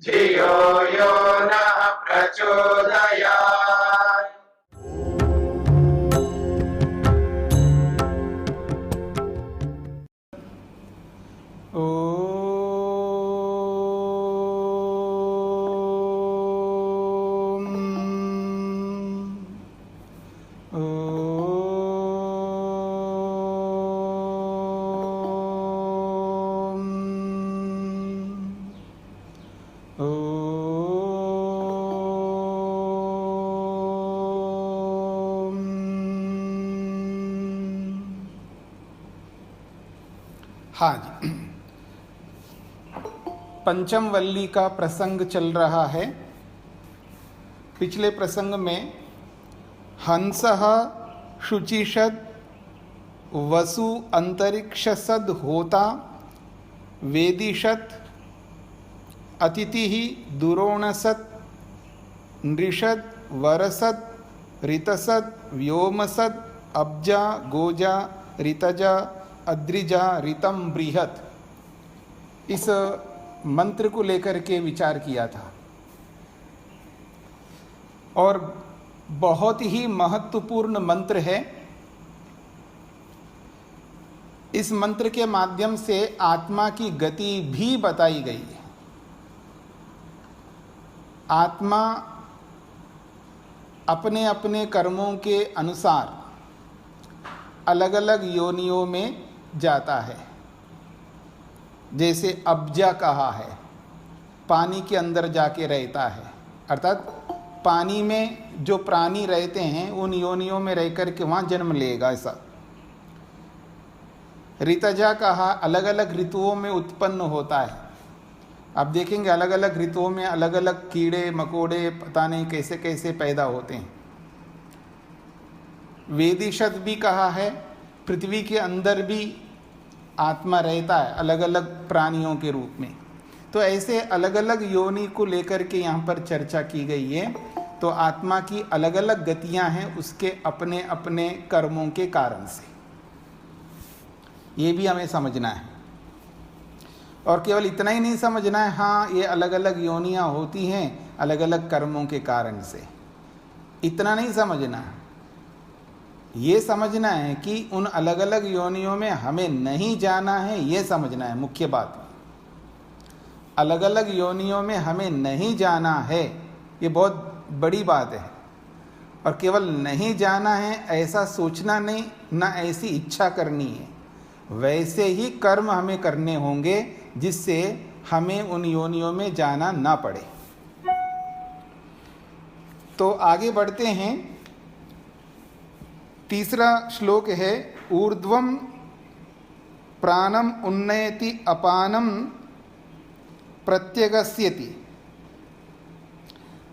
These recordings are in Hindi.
धियो यो नः प्रचोदयात्। हाँ जी, पंचम वल्ली का प्रसंग चल रहा है। पिछले प्रसंग में हंसः शुचिषद वसु अंतरिक्षसद होता वेदिषत अतिथि दुरोणसत नृषद वरसद ऋतसद व्योमसद अब्जा गोजा ऋतजा अद्रिजा ऋतम बृहत, इस मंत्र को लेकर के विचार किया था। और बहुत ही महत्वपूर्ण मंत्र है। इस मंत्र के माध्यम से आत्मा की गति भी बताई गई है। आत्मा अपने अपने कर्मों के अनुसार अलग अलग योनियों में जाता है। जैसे अब्जा कहा है, पानी के अंदर जाके रहता है, अर्थात पानी में जो प्राणी रहते हैं उन योनियों में रह कर के वहाँ जन्म लेगा। ऐसा ऋतजा कहा, अलग अलग ऋतुओं में उत्पन्न होता है। आप देखेंगे अलग अलग ऋतुओं में अलग अलग कीड़े मकोड़े पता नहीं कैसे कैसे पैदा होते हैं। वेदिशत भी कहा है, पृथ्वी के अंदर भी आत्मा रहता है अलग अलग प्राणियों के रूप में। तो ऐसे अलग अलग योनि को लेकर के यहाँ पर चर्चा की गई है। तो आत्मा की अलग अलग गतियाँ हैं उसके अपने अपने कर्मों के कारण से, ये भी हमें समझना है। और केवल इतना ही नहीं समझना है, हाँ ये अलग अलग योनियाँ होती हैं अलग अलग कर्मों के कारण से, इतना नहीं समझना है। ये समझना है कि उन अलग अलग योनियों में हमें नहीं जाना है, ये समझना है मुख्य बात। अलग अलग योनियों में हमें नहीं जाना है, ये बहुत बड़ी बात है। और केवल नहीं जाना है ऐसा सोचना नहीं, ना ऐसी इच्छा करनी है। वैसे ही कर्म हमें करने होंगे जिससे हमें उन योनियों में जाना ना पड़े। तो आगे बढ़ते हैं। तीसरा श्लोक है, ऊर्ध्वं प्राणम उन्नयति अपानम प्रत्यगस्यति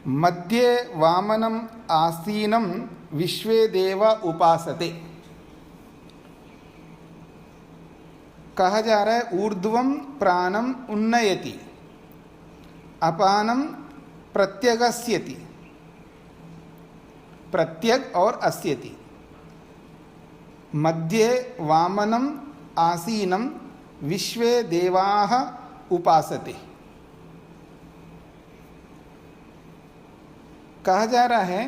मध्ये वामनम आसीनम विश्वे देव उपासते। कहा जा रहा है ऊर्ध्वं प्राणम उन्नयति अपानम प्रत्यगस्यति, प्रत्यग और अस्यति, मध्ये वामनम आसीनम विश्वे देवाः उपासते। कहा जा रहा है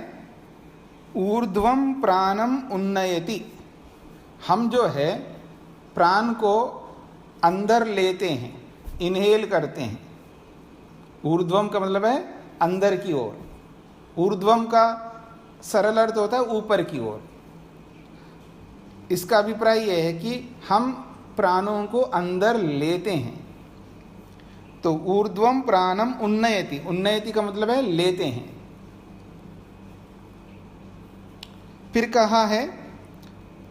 ऊर्ध्वं प्राणम उन्नयति, हम जो है प्राण को अंदर लेते हैं, इनहेल करते हैं। ऊर्ध्वम का मतलब है अंदर की ओर। ऊर्ध्वम का सरल अर्थ होता है ऊपर की ओर। इसका अभिप्राय यह है कि हम प्राणों को अंदर लेते हैं। तो ऊर्ध्वम प्राणम उन्नयति, उन्नयति का मतलब है लेते हैं। फिर कहा है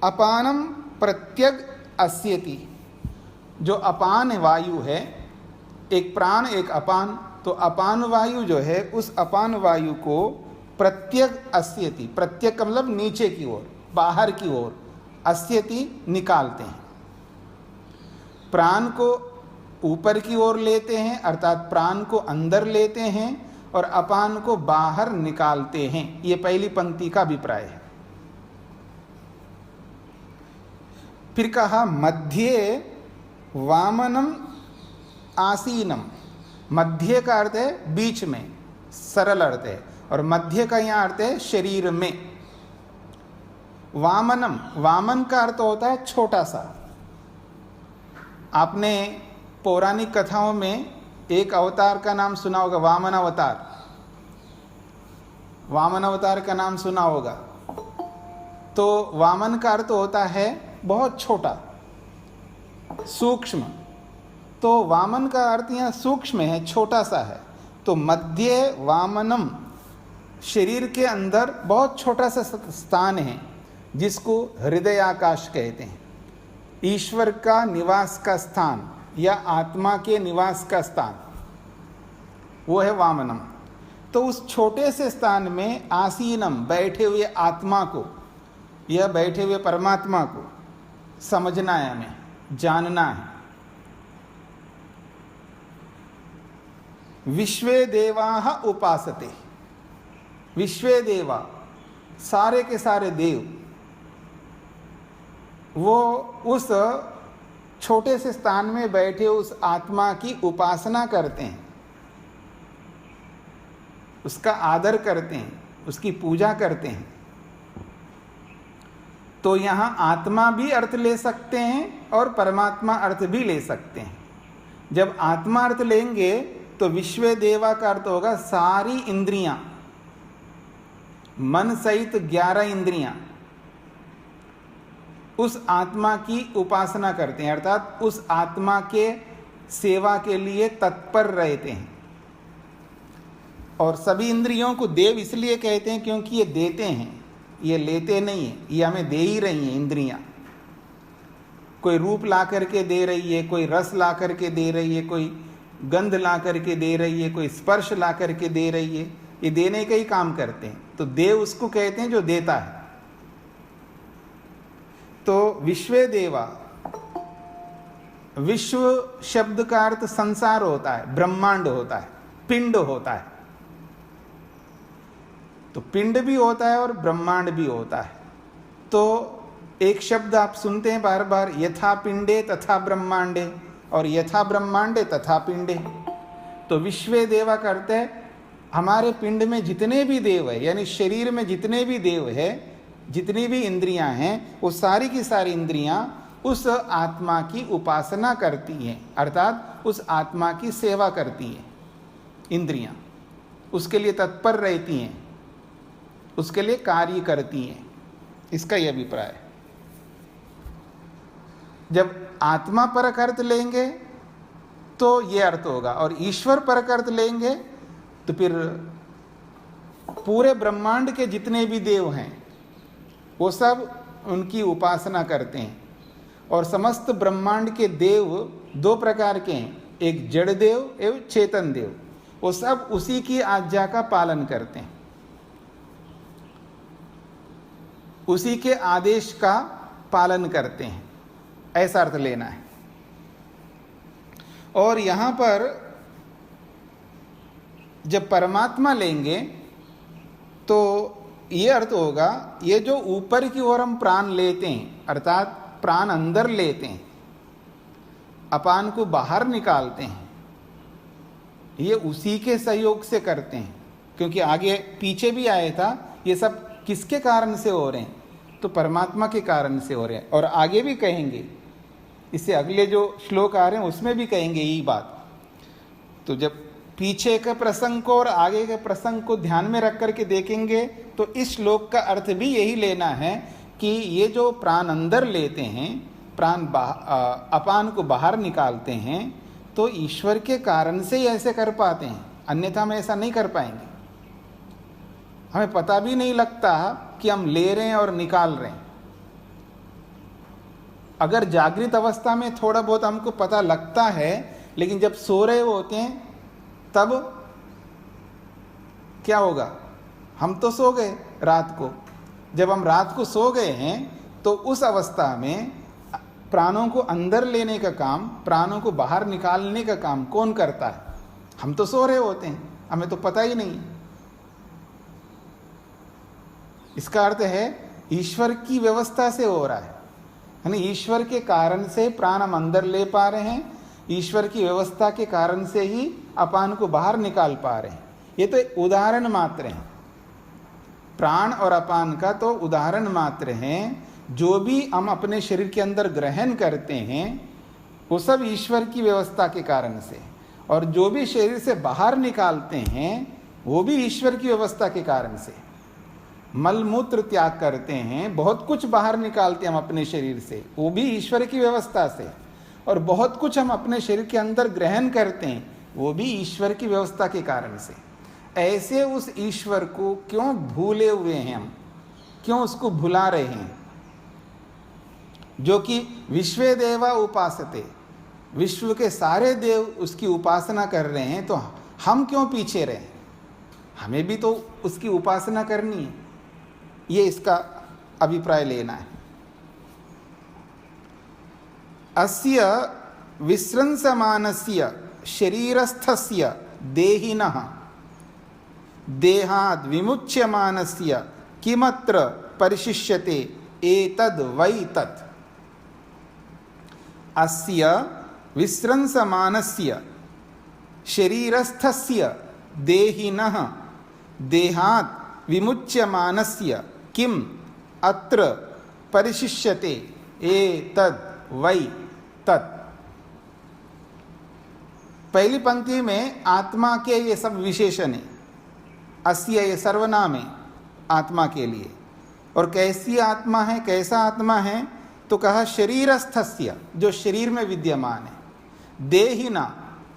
अपानम प्रत्यग अस्यति, जो अपान वायु है, एक प्राण एक अपान, तो अपान वायु जो है उस अपान वायु को प्रत्यग अस्यति, प्रत्यग का मतलब नीचे की ओर, बाहर की ओर, अस्यति निकालते हैं। प्राण को ऊपर की ओर लेते हैं अर्थात प्राण को अंदर लेते हैं और अपान को बाहर निकालते हैं। ये पहली पंक्ति का अभिप्राय है। फिर कहा मध्ये वामनम आसीनम, मध्य का अर्थ है बीच में, सरल अर्थ है, और मध्य का यहाँ अर्थ है शरीर में। वामनम, वामन का अर्थ होता है छोटा सा। आपने पौराणिक कथाओं में एक अवतार का नाम सुना होगा, वामन अवतार। वामन अवतार का नाम सुना होगा। तो वामन का अर्थ होता है बहुत छोटा, सूक्ष्म। तो वामन का अर्थ यहाँ सूक्ष्म है, छोटा सा है। तो मध्य वामनम, शरीर के अंदर बहुत छोटा सा स्थान है जिसको हृदयाकाश कहते हैं। ईश्वर का निवास का स्थान या आत्मा के निवास का स्थान, वो है वामनम। तो उस छोटे से स्थान में आसीनम, बैठे हुए आत्मा को या बैठे हुए परमात्मा को समझना है, हमें जानना है। विश्वे देवाः उपासते, विश्वे देवा, सारे के सारे देव, वो उस छोटे से स्थान में बैठे उस आत्मा की उपासना करते हैं, उसका आदर करते हैं, उसकी पूजा करते हैं। तो यहाँ आत्मा भी अर्थ ले सकते हैं और परमात्मा अर्थ भी ले सकते हैं। जब आत्मा अर्थ लेंगे तो विश्वे देवा का अर्थ होगा सारी इंद्रियां, मन सहित 11 इंद्रियां उस आत्मा की उपासना करते हैं, अर्थात उस आत्मा के सेवा के लिए तत्पर रहते हैं। और सभी इंद्रियों को देव इसलिए कहते हैं क्योंकि ये देते हैं, ये लेते नहीं हैं, ये हमें दे ही रही हैं इंद्रियां। कोई रूप ला करके दे रही है, कोई रस ला करके दे रही है, कोई गंध ला करके दे रही है, कोई स्पर्श ला करके दे रही है। ये देने का ही काम करते हैं। तो देव उसको कहते हैं जो देता है। तो विश्वे देवा, विश्व शब्द का अर्थ संसार होता है, ब्रह्मांड होता है, पिंड होता है। तो पिंड भी होता है और ब्रह्मांड भी होता है। तो एक शब्द आप सुनते हैं बार बार, यथा पिंडे तथा ब्रह्मांडे, और यथा ब्रह्मांडे तथा पिंडे। तो विश्वे देवा करते हैं हमारे पिंड में जितने भी देव है, यानी शरीर में जितने भी देव है, जितनी भी इंद्रियां हैं, वो सारी की सारी इंद्रियां उस आत्मा की उपासना करती हैं, अर्थात उस आत्मा की सेवा करती हैं। इंद्रियां उसके लिए तत्पर रहती हैं, उसके लिए कार्य करती हैं। इसका यह अभिप्राय है। जब आत्मा परक अर्थ लेंगे तो ये अर्थ होगा, और ईश्वर परक अर्थ लेंगे तो फिर पूरे ब्रह्मांड के जितने भी देव हैं वो सब उनकी उपासना करते हैं। और समस्त ब्रह्मांड के देव 2 प्रकार के हैं, एक जड़ देव एवं चेतन देव। वो सब उसी की आज्ञा का पालन करते हैं, उसी के आदेश का पालन करते हैं, ऐसा अर्थ लेना है। और यहां पर जब परमात्मा लेंगे तो ये अर्थ होगा, ये जो ऊपर की ओर हम प्राण लेते हैं, अर्थात प्राण अंदर लेते हैं, अपान को बाहर निकालते हैं, ये उसी के सहयोग से करते हैं। क्योंकि आगे पीछे भी आया था, ये सब किसके कारण से हो रहे हैं, तो परमात्मा के कारण से हो रहे हैं। और आगे भी कहेंगे, इससे अगले जो श्लोक आ रहे हैं उसमें भी कहेंगे यही बात। तो जब पीछे के प्रसंग को और आगे के प्रसंग को ध्यान में रख करके देखेंगे तो इस श्लोक का अर्थ भी यही लेना है कि ये जो प्राण अंदर लेते हैं, प्राण अपान को बाहर निकालते हैं, तो ईश्वर के कारण से ही ऐसे कर पाते हैं, अन्यथा हम ऐसा नहीं कर पाएंगे। हमें पता भी नहीं लगता कि हम ले रहे हैं और निकाल रहे हैं। अगर जागृत अवस्था में थोड़ा बहुत हमको पता लगता है, लेकिन जब सो रहे होते हैं तब क्या होगा, हम तो सो गए रात को। जब हम रात को सो गए हैं तो उस अवस्था में प्राणों को अंदर लेने का काम, प्राणों को बाहर निकालने का काम कौन करता है? हम तो सो रहे होते हैं, हमें तो पता ही नहीं। इसका अर्थ है ईश्वर की व्यवस्था से हो रहा है, यानी ईश्वर के कारण से प्राण हम अंदर ले पा रहे हैं, ईश्वर की व्यवस्था के कारण से ही अपान को बाहर निकाल पा रहे हैं। ये तो एक उदाहरण मात्र है, प्राण और अपान का तो उदाहरण मात्र हैं। जो भी हम अपने शरीर के अंदर ग्रहण करते हैं वो सब ईश्वर की व्यवस्था के कारण से, और जो भी शरीर से बाहर निकालते हैं वो भी ईश्वर की व्यवस्था के कारण से। मल मूत्र त्याग करते हैं, बहुत कुछ बाहर निकालते हैं हम अपने शरीर से, वो भी ईश्वर की व्यवस्था से। और बहुत कुछ हम अपने शरीर के अंदर ग्रहण करते हैं वो भी ईश्वर की व्यवस्था के कारण से। ऐसे उस ईश्वर को क्यों भूले हुए हैं हम, क्यों उसको भुला रहे हैं? जो कि विश्वे देवा उपासते, विश्व के सारे देव उसकी उपासना कर रहे हैं, तो हम क्यों पीछे रहे? हमें भी तो उसकी उपासना करनी है। ये इसका अभिप्राय लेना है। अस्य विस्रंसमानस्य शरीरस्थस्य देहिनः देहाद् विमुच्यमानस्य किमत्र परिशिष्यते एतद् वै तत्। अस्य विस्रंसमानस्य शरीरस्थस्य देहिनः देहात् विमुच्यमानस्य किम अत्र परिशिष्यते एतद् वै तत्। पहली पंक्ति में आत्मा के ये सब विशेषण है। अस्य ये सर्वनाम है आत्मा के लिए। और कैसी आत्मा है, कैसा आत्मा है? तो कहा शरीरस्थस्य, जो शरीर में विद्यमान है। देहिना,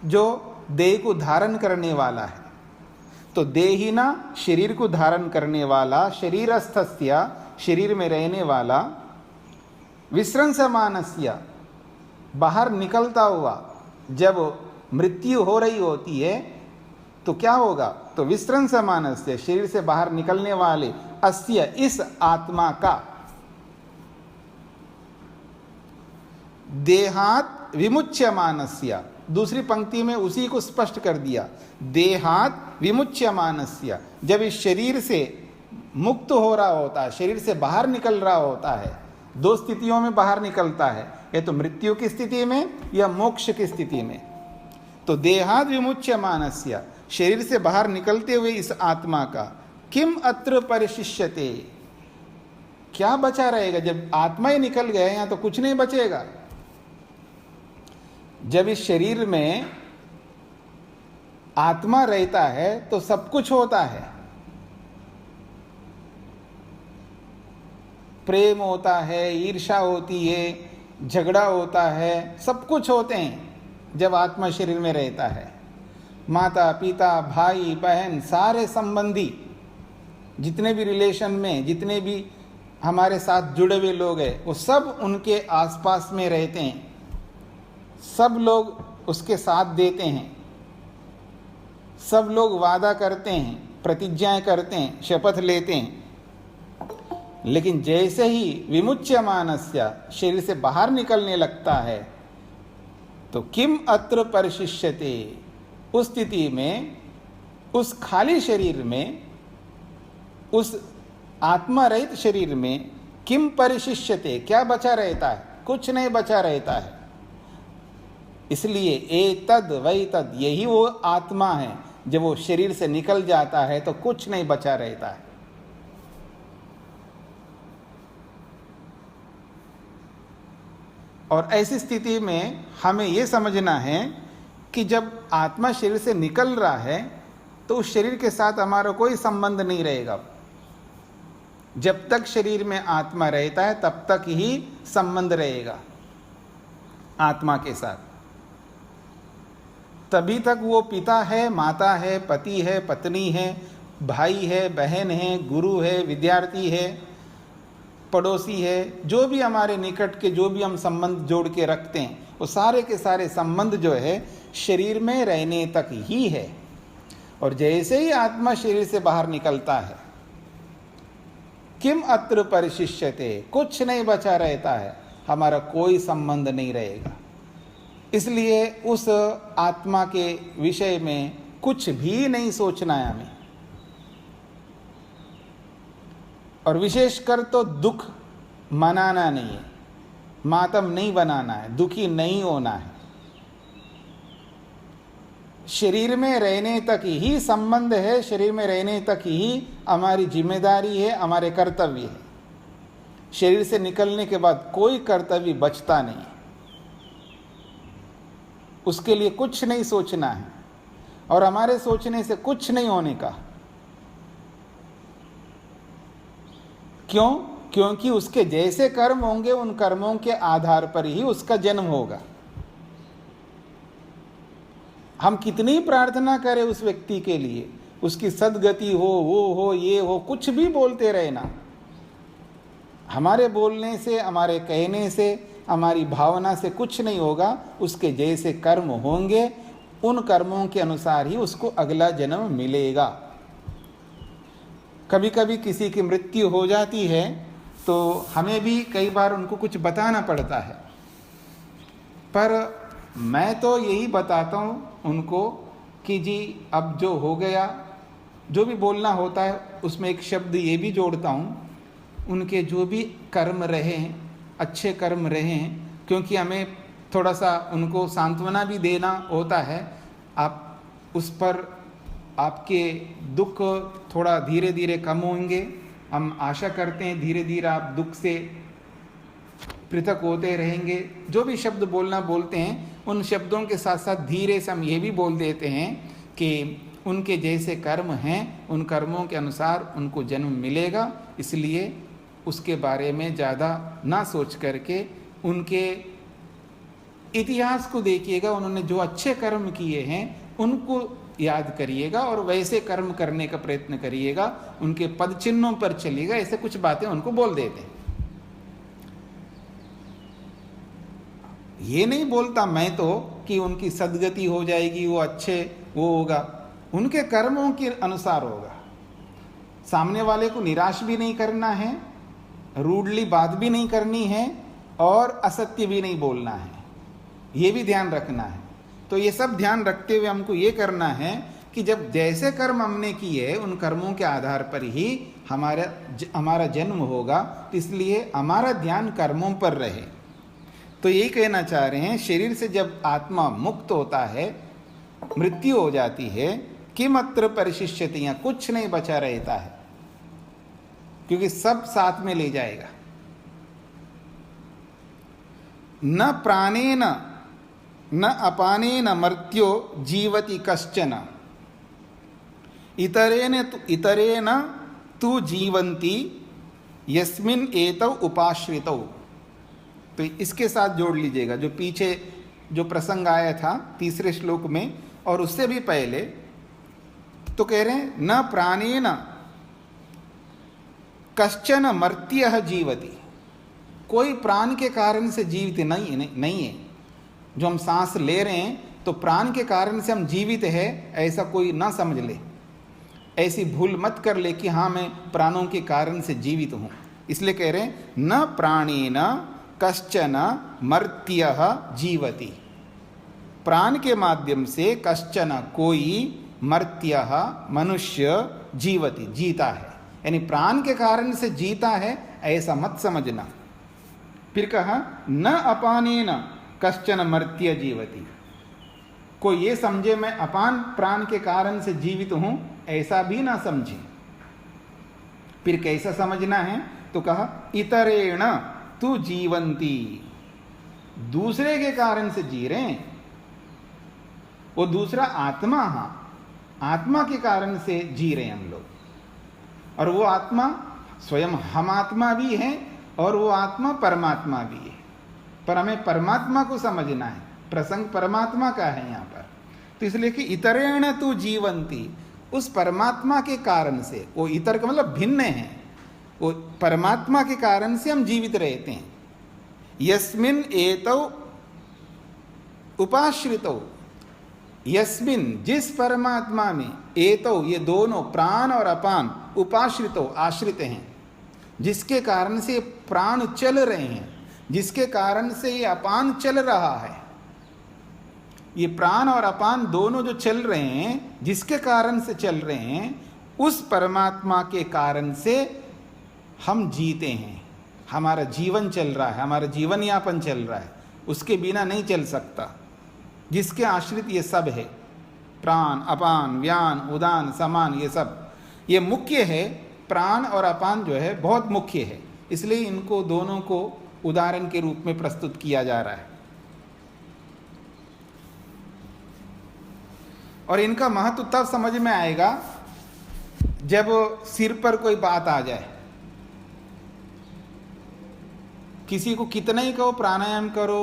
जो देह को धारण करने वाला है। तो देहिना शरीर को धारण करने वाला, शरीरस्थस्य शरीर में रहने वाला, विस्रंसमानस्य बाहर निकलता हुआ। जब मृत्यु हो रही होती है तो क्या होगा? तो विस्रंसमानस्य शरीर से बाहर निकलने वाले, अस्य इस आत्मा का, देहात विमुच्यमानस्य, दूसरी पंक्ति में उसी को स्पष्ट कर दिया। देहात विमुच्यमानस्य, जब इस शरीर से मुक्त हो रहा होता है, शरीर से बाहर निकल रहा होता है, दो स्थितियों में बाहर निकलता है, या तो मृत्यु की स्थिति में या मोक्ष की स्थिति में। तो देहाद विमुच्यमानस्य, शरीर से बाहर निकलते हुए इस आत्मा का, किम अत्र परिशिष्यते, क्या बचा रहेगा? जब आत्मा ही निकल गए यहाँ तो कुछ नहीं बचेगा। जब इस शरीर में आत्मा रहता है तो सब कुछ होता है। प्रेम होता है, ईर्ष्या होती है, झगड़ा होता है, सब कुछ होते हैं जब आत्मा शरीर में रहता है। माता पिता भाई बहन सारे संबंधी, जितने भी रिलेशन में जितने भी हमारे साथ जुड़े हुए लोग हैं, वो सब उनके आसपास में रहते हैं। सब लोग उसके साथ देते हैं, सब लोग वादा करते हैं, प्रतिज्ञाएं करते हैं, शपथ लेते हैं। लेकिन जैसे ही विमुच्यमानस्य शरीर से बाहर निकलने लगता है तो किम अत्र परिशिष्यते, उस स्थिति में, उस खाली शरीर में, उस आत्मा रहित शरीर में किम परिशिष्यते, क्या बचा रहता है? कुछ नहीं बचा रहता है। इसलिए एतद् वै तद्, यही वो आत्मा है। जब वो शरीर से निकल जाता है तो कुछ नहीं बचा रहता है। और ऐसी स्थिति में हमें ये समझना है कि जब आत्मा शरीर से निकल रहा है तो उस शरीर के साथ हमारा कोई संबंध नहीं रहेगा। जब तक शरीर में आत्मा रहता है तब तक ही संबंध रहेगा आत्मा के साथ। तभी तक वो पिता है, माता है, पति है, पत्नी है, भाई है, बहन है, गुरु है, विद्यार्थी है, पड़ोसी है, जो भी हमारे निकट के जो भी हम संबंध जोड़ के रखते हैं, वो सारे के सारे संबंध जो है शरीर में रहने तक ही है। और जैसे ही आत्मा शरीर से बाहर निकलता है, किम अत्र परिशिष्यते, कुछ नहीं बचा रहता है, हमारा कोई संबंध नहीं रहेगा। इसलिए उस आत्मा के विषय में कुछ भी नहीं सोचना है हमें। और विशेषकर तो दुख मनाना नहीं है, मातम नहीं बनाना है, दुखी नहीं होना है। शरीर में रहने तक ही संबंध है, शरीर में रहने तक ही हमारी जिम्मेदारी है, हमारे कर्तव्य है। शरीर से निकलने के बाद कोई कर्तव्य बचता नहीं, उसके लिए कुछ नहीं सोचना है और हमारे सोचने से कुछ नहीं होने का। क्यों? क्योंकि उसके जैसे कर्म होंगे, उन कर्मों के आधार पर ही उसका जन्म होगा। हम कितनी प्रार्थना करें उस व्यक्ति के लिए, उसकी सद्गति हो, वो हो, ये हो, कुछ भी बोलते रहना, हमारे बोलने से, हमारे कहने से, हमारी भावना से कुछ नहीं होगा। उसके जैसे कर्म होंगे, उन कर्मों के अनुसार ही उसको अगला जन्म मिलेगा। कभी कभी किसी की मृत्यु हो जाती है तो हमें भी कई बार उनको कुछ बताना पड़ता है, पर मैं तो यही बताता हूँ उनको कि जी अब जो हो गया, जो भी बोलना होता है उसमें एक शब्द ये भी जोड़ता हूँ, उनके जो भी कर्म रहे, अच्छे कर्म रहे, क्योंकि हमें थोड़ा सा उनको सांत्वना भी देना होता है। आप उस पर आपके दुख थोड़ा धीरे धीरे कम होंगे, हम आशा करते हैं धीरे धीरे आप दुख से पृथक होते रहेंगे। जो भी शब्द बोलना बोलते हैं, उन शब्दों के साथ साथ धीरे से हम ये भी बोल देते हैं कि उनके जैसे कर्म हैं, उन कर्मों के अनुसार उनको जन्म मिलेगा, इसलिए उसके बारे में ज़्यादा ना सोच करके उनके इतिहास को देखिएगा, उन्होंने जो अच्छे कर्म किए हैं उनको याद करिएगा और वैसे कर्म करने का प्रयत्न करिएगा, उनके पद चिन्हों पर चलिएगा। ऐसे कुछ बातें उनको बोल देते हैं। ये नहीं बोलता मैं तो कि उनकी सद्गति हो जाएगी, वो अच्छे वो होगा, उनके कर्मों के अनुसार होगा। सामने वाले को निराश भी नहीं करना है, रूडली बात भी नहीं करनी है और असत्य भी नहीं बोलना है, ये भी ध्यान रखना है। तो ये सब ध्यान रखते हुए हमको ये करना है कि जब जैसे कर्म हमने किए, उन कर्मों के आधार पर ही हमारा जन्म होगा, तो इसलिए हमारा ध्यान कर्मों पर रहे। तो यही कहना चाह रहे हैं, शरीर से जब आत्मा मुक्त होता है, मृत्यु हो जाती है, किमत्र परिशिष्यति, यहाँ कुछ नहीं बचा रहता है, क्योंकि सब साथ में ले जाएगा। न प्राणेन न अपानेन मर्त्यो जीवति कश्चन, इतरेण तु जीवन्ति यस्मिन् एतौ उपाश्रितौ। तो इसके साथ जोड़ लीजिएगा जो पीछे जो प्रसंग आया था तीसरे श्लोक में और उससे भी पहले। तो कह रहे हैं न प्राणेन कश्चन मर्त्यः जीवति, कोई प्राण के कारण से जीवित नहीं है। जो हम सांस ले रहे हैं तो प्राण के कारण से हम जीवित है, ऐसा कोई ना समझ ले, ऐसी भूल मत कर ले कि हाँ मैं प्राणों के कारण से जीवित हूँ। इसलिए कह रहे हैं न प्राणेन कश्चन मर्त्यः जीवति, प्राण के माध्यम से कश्चन कोई मर्त्यः मनुष्य जीवति जीता है, यानी प्राण के कारण से जीता है ऐसा मत समझना। फिर कहा न अपानेन कश्चन मर्त्य जीवति, कोई ये समझे मैं अपान प्राण के कारण से जीवित हूं, ऐसा भी ना समझे। फिर कैसा समझना है? तो कहा इतरेण तु जीवंती, दूसरे के कारण से जी रहे हैं। वो दूसरा आत्मा, हाँ आत्मा के कारण से जी रहे हैं हम लोग, और वो आत्मा स्वयं हम आत्मा भी है और वो आत्मा परमात्मा भी है। पर हमें परमात्मा को समझना है, प्रसंग परमात्मा का है यहाँ पर। तो इसलिए कि इतरेण तु जीवंती, उस परमात्मा के कारण से, वो इतर का मतलब भिन्न है, वो परमात्मा के कारण से हम जीवित रहते हैं। यस्मिन एतौ उपाश्रितौ, यस्मिन जिस परमात्मा में, एतौ ये दोनों प्राण और अपान, उपाश्रितौ आश्रित हैं, जिसके कारण से प्राण चल रहे हैं, जिसके कारण से ये अपान चल रहा है। ये प्राण और अपान दोनों जो चल रहे हैं, जिसके कारण से चल रहे हैं, उस परमात्मा के कारण से हम जीते हैं, हमारा जीवन चल रहा है, हमारा जीवन यापन चल रहा है, उसके बिना नहीं चल सकता। जिसके आश्रित ये सब है, प्राण, अपान, व्यान, उदान, समान, ये सब ये मुख्य है। प्राण और अपान जो है बहुत मुख्य है, इसलिए इनको दोनों को उदाहरण के रूप में प्रस्तुत किया जा रहा है। और इनका महत्व तब समझ में आएगा जब सिर पर कोई बात आ जाए। किसी को कितना ही कहो प्राणायाम करो,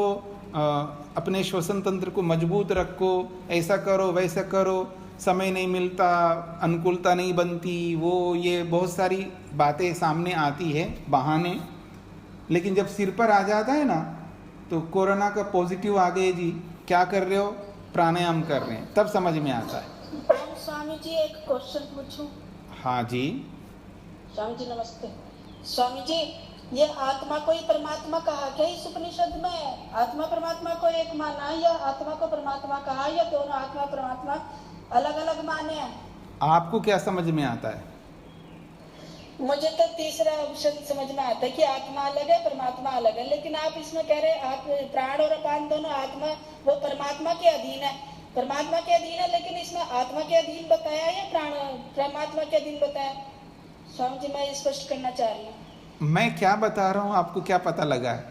अपने श्वसन तंत्र को मजबूत रखो, ऐसा करो वैसा करो, समय नहीं मिलता, अनुकूलता नहीं बनती, वो ये बहुत सारी बातें सामने आती है, बहाने। लेकिन जब सिर पर आ जाता है ना, तो कोरोना का पॉजिटिव आ गए जी, क्या कर रहे हो, प्राणायाम कर रहे हैं, तब समझ में आता है। स्वामी जी एक क्वेश्चन पूछूं? हाँ जी। स्वामी जी नमस्ते। स्वामी जी, ये आत्मा को ही परमात्मा कहा क्या इस उपनिषद में? आत्मा परमात्मा को एक माना या आत्मा को परमात्मा कहा, या दोनों आत्मा परमात्मा अलग अलग माने हैं? आपको क्या समझ में आता है? मुझे तो तीसरा ऑप्शन समझ में आता है कि आत्मा अलग है परमात्मा अलग है, लेकिन आप इसमें कह रहे हैं प्राण और अपान दोनों आत्मा वो परमात्मा के अधीन है, परमात्मा के अधीन है, लेकिन इसमें आत्मा के अधीन बताया या प्राण परमात्मा के अधीन बताया? स्वामी जी मैं स्पष्ट करना चाह रही हूँ। मैं क्या बता रहा हूँ आपको क्या पता लगा है?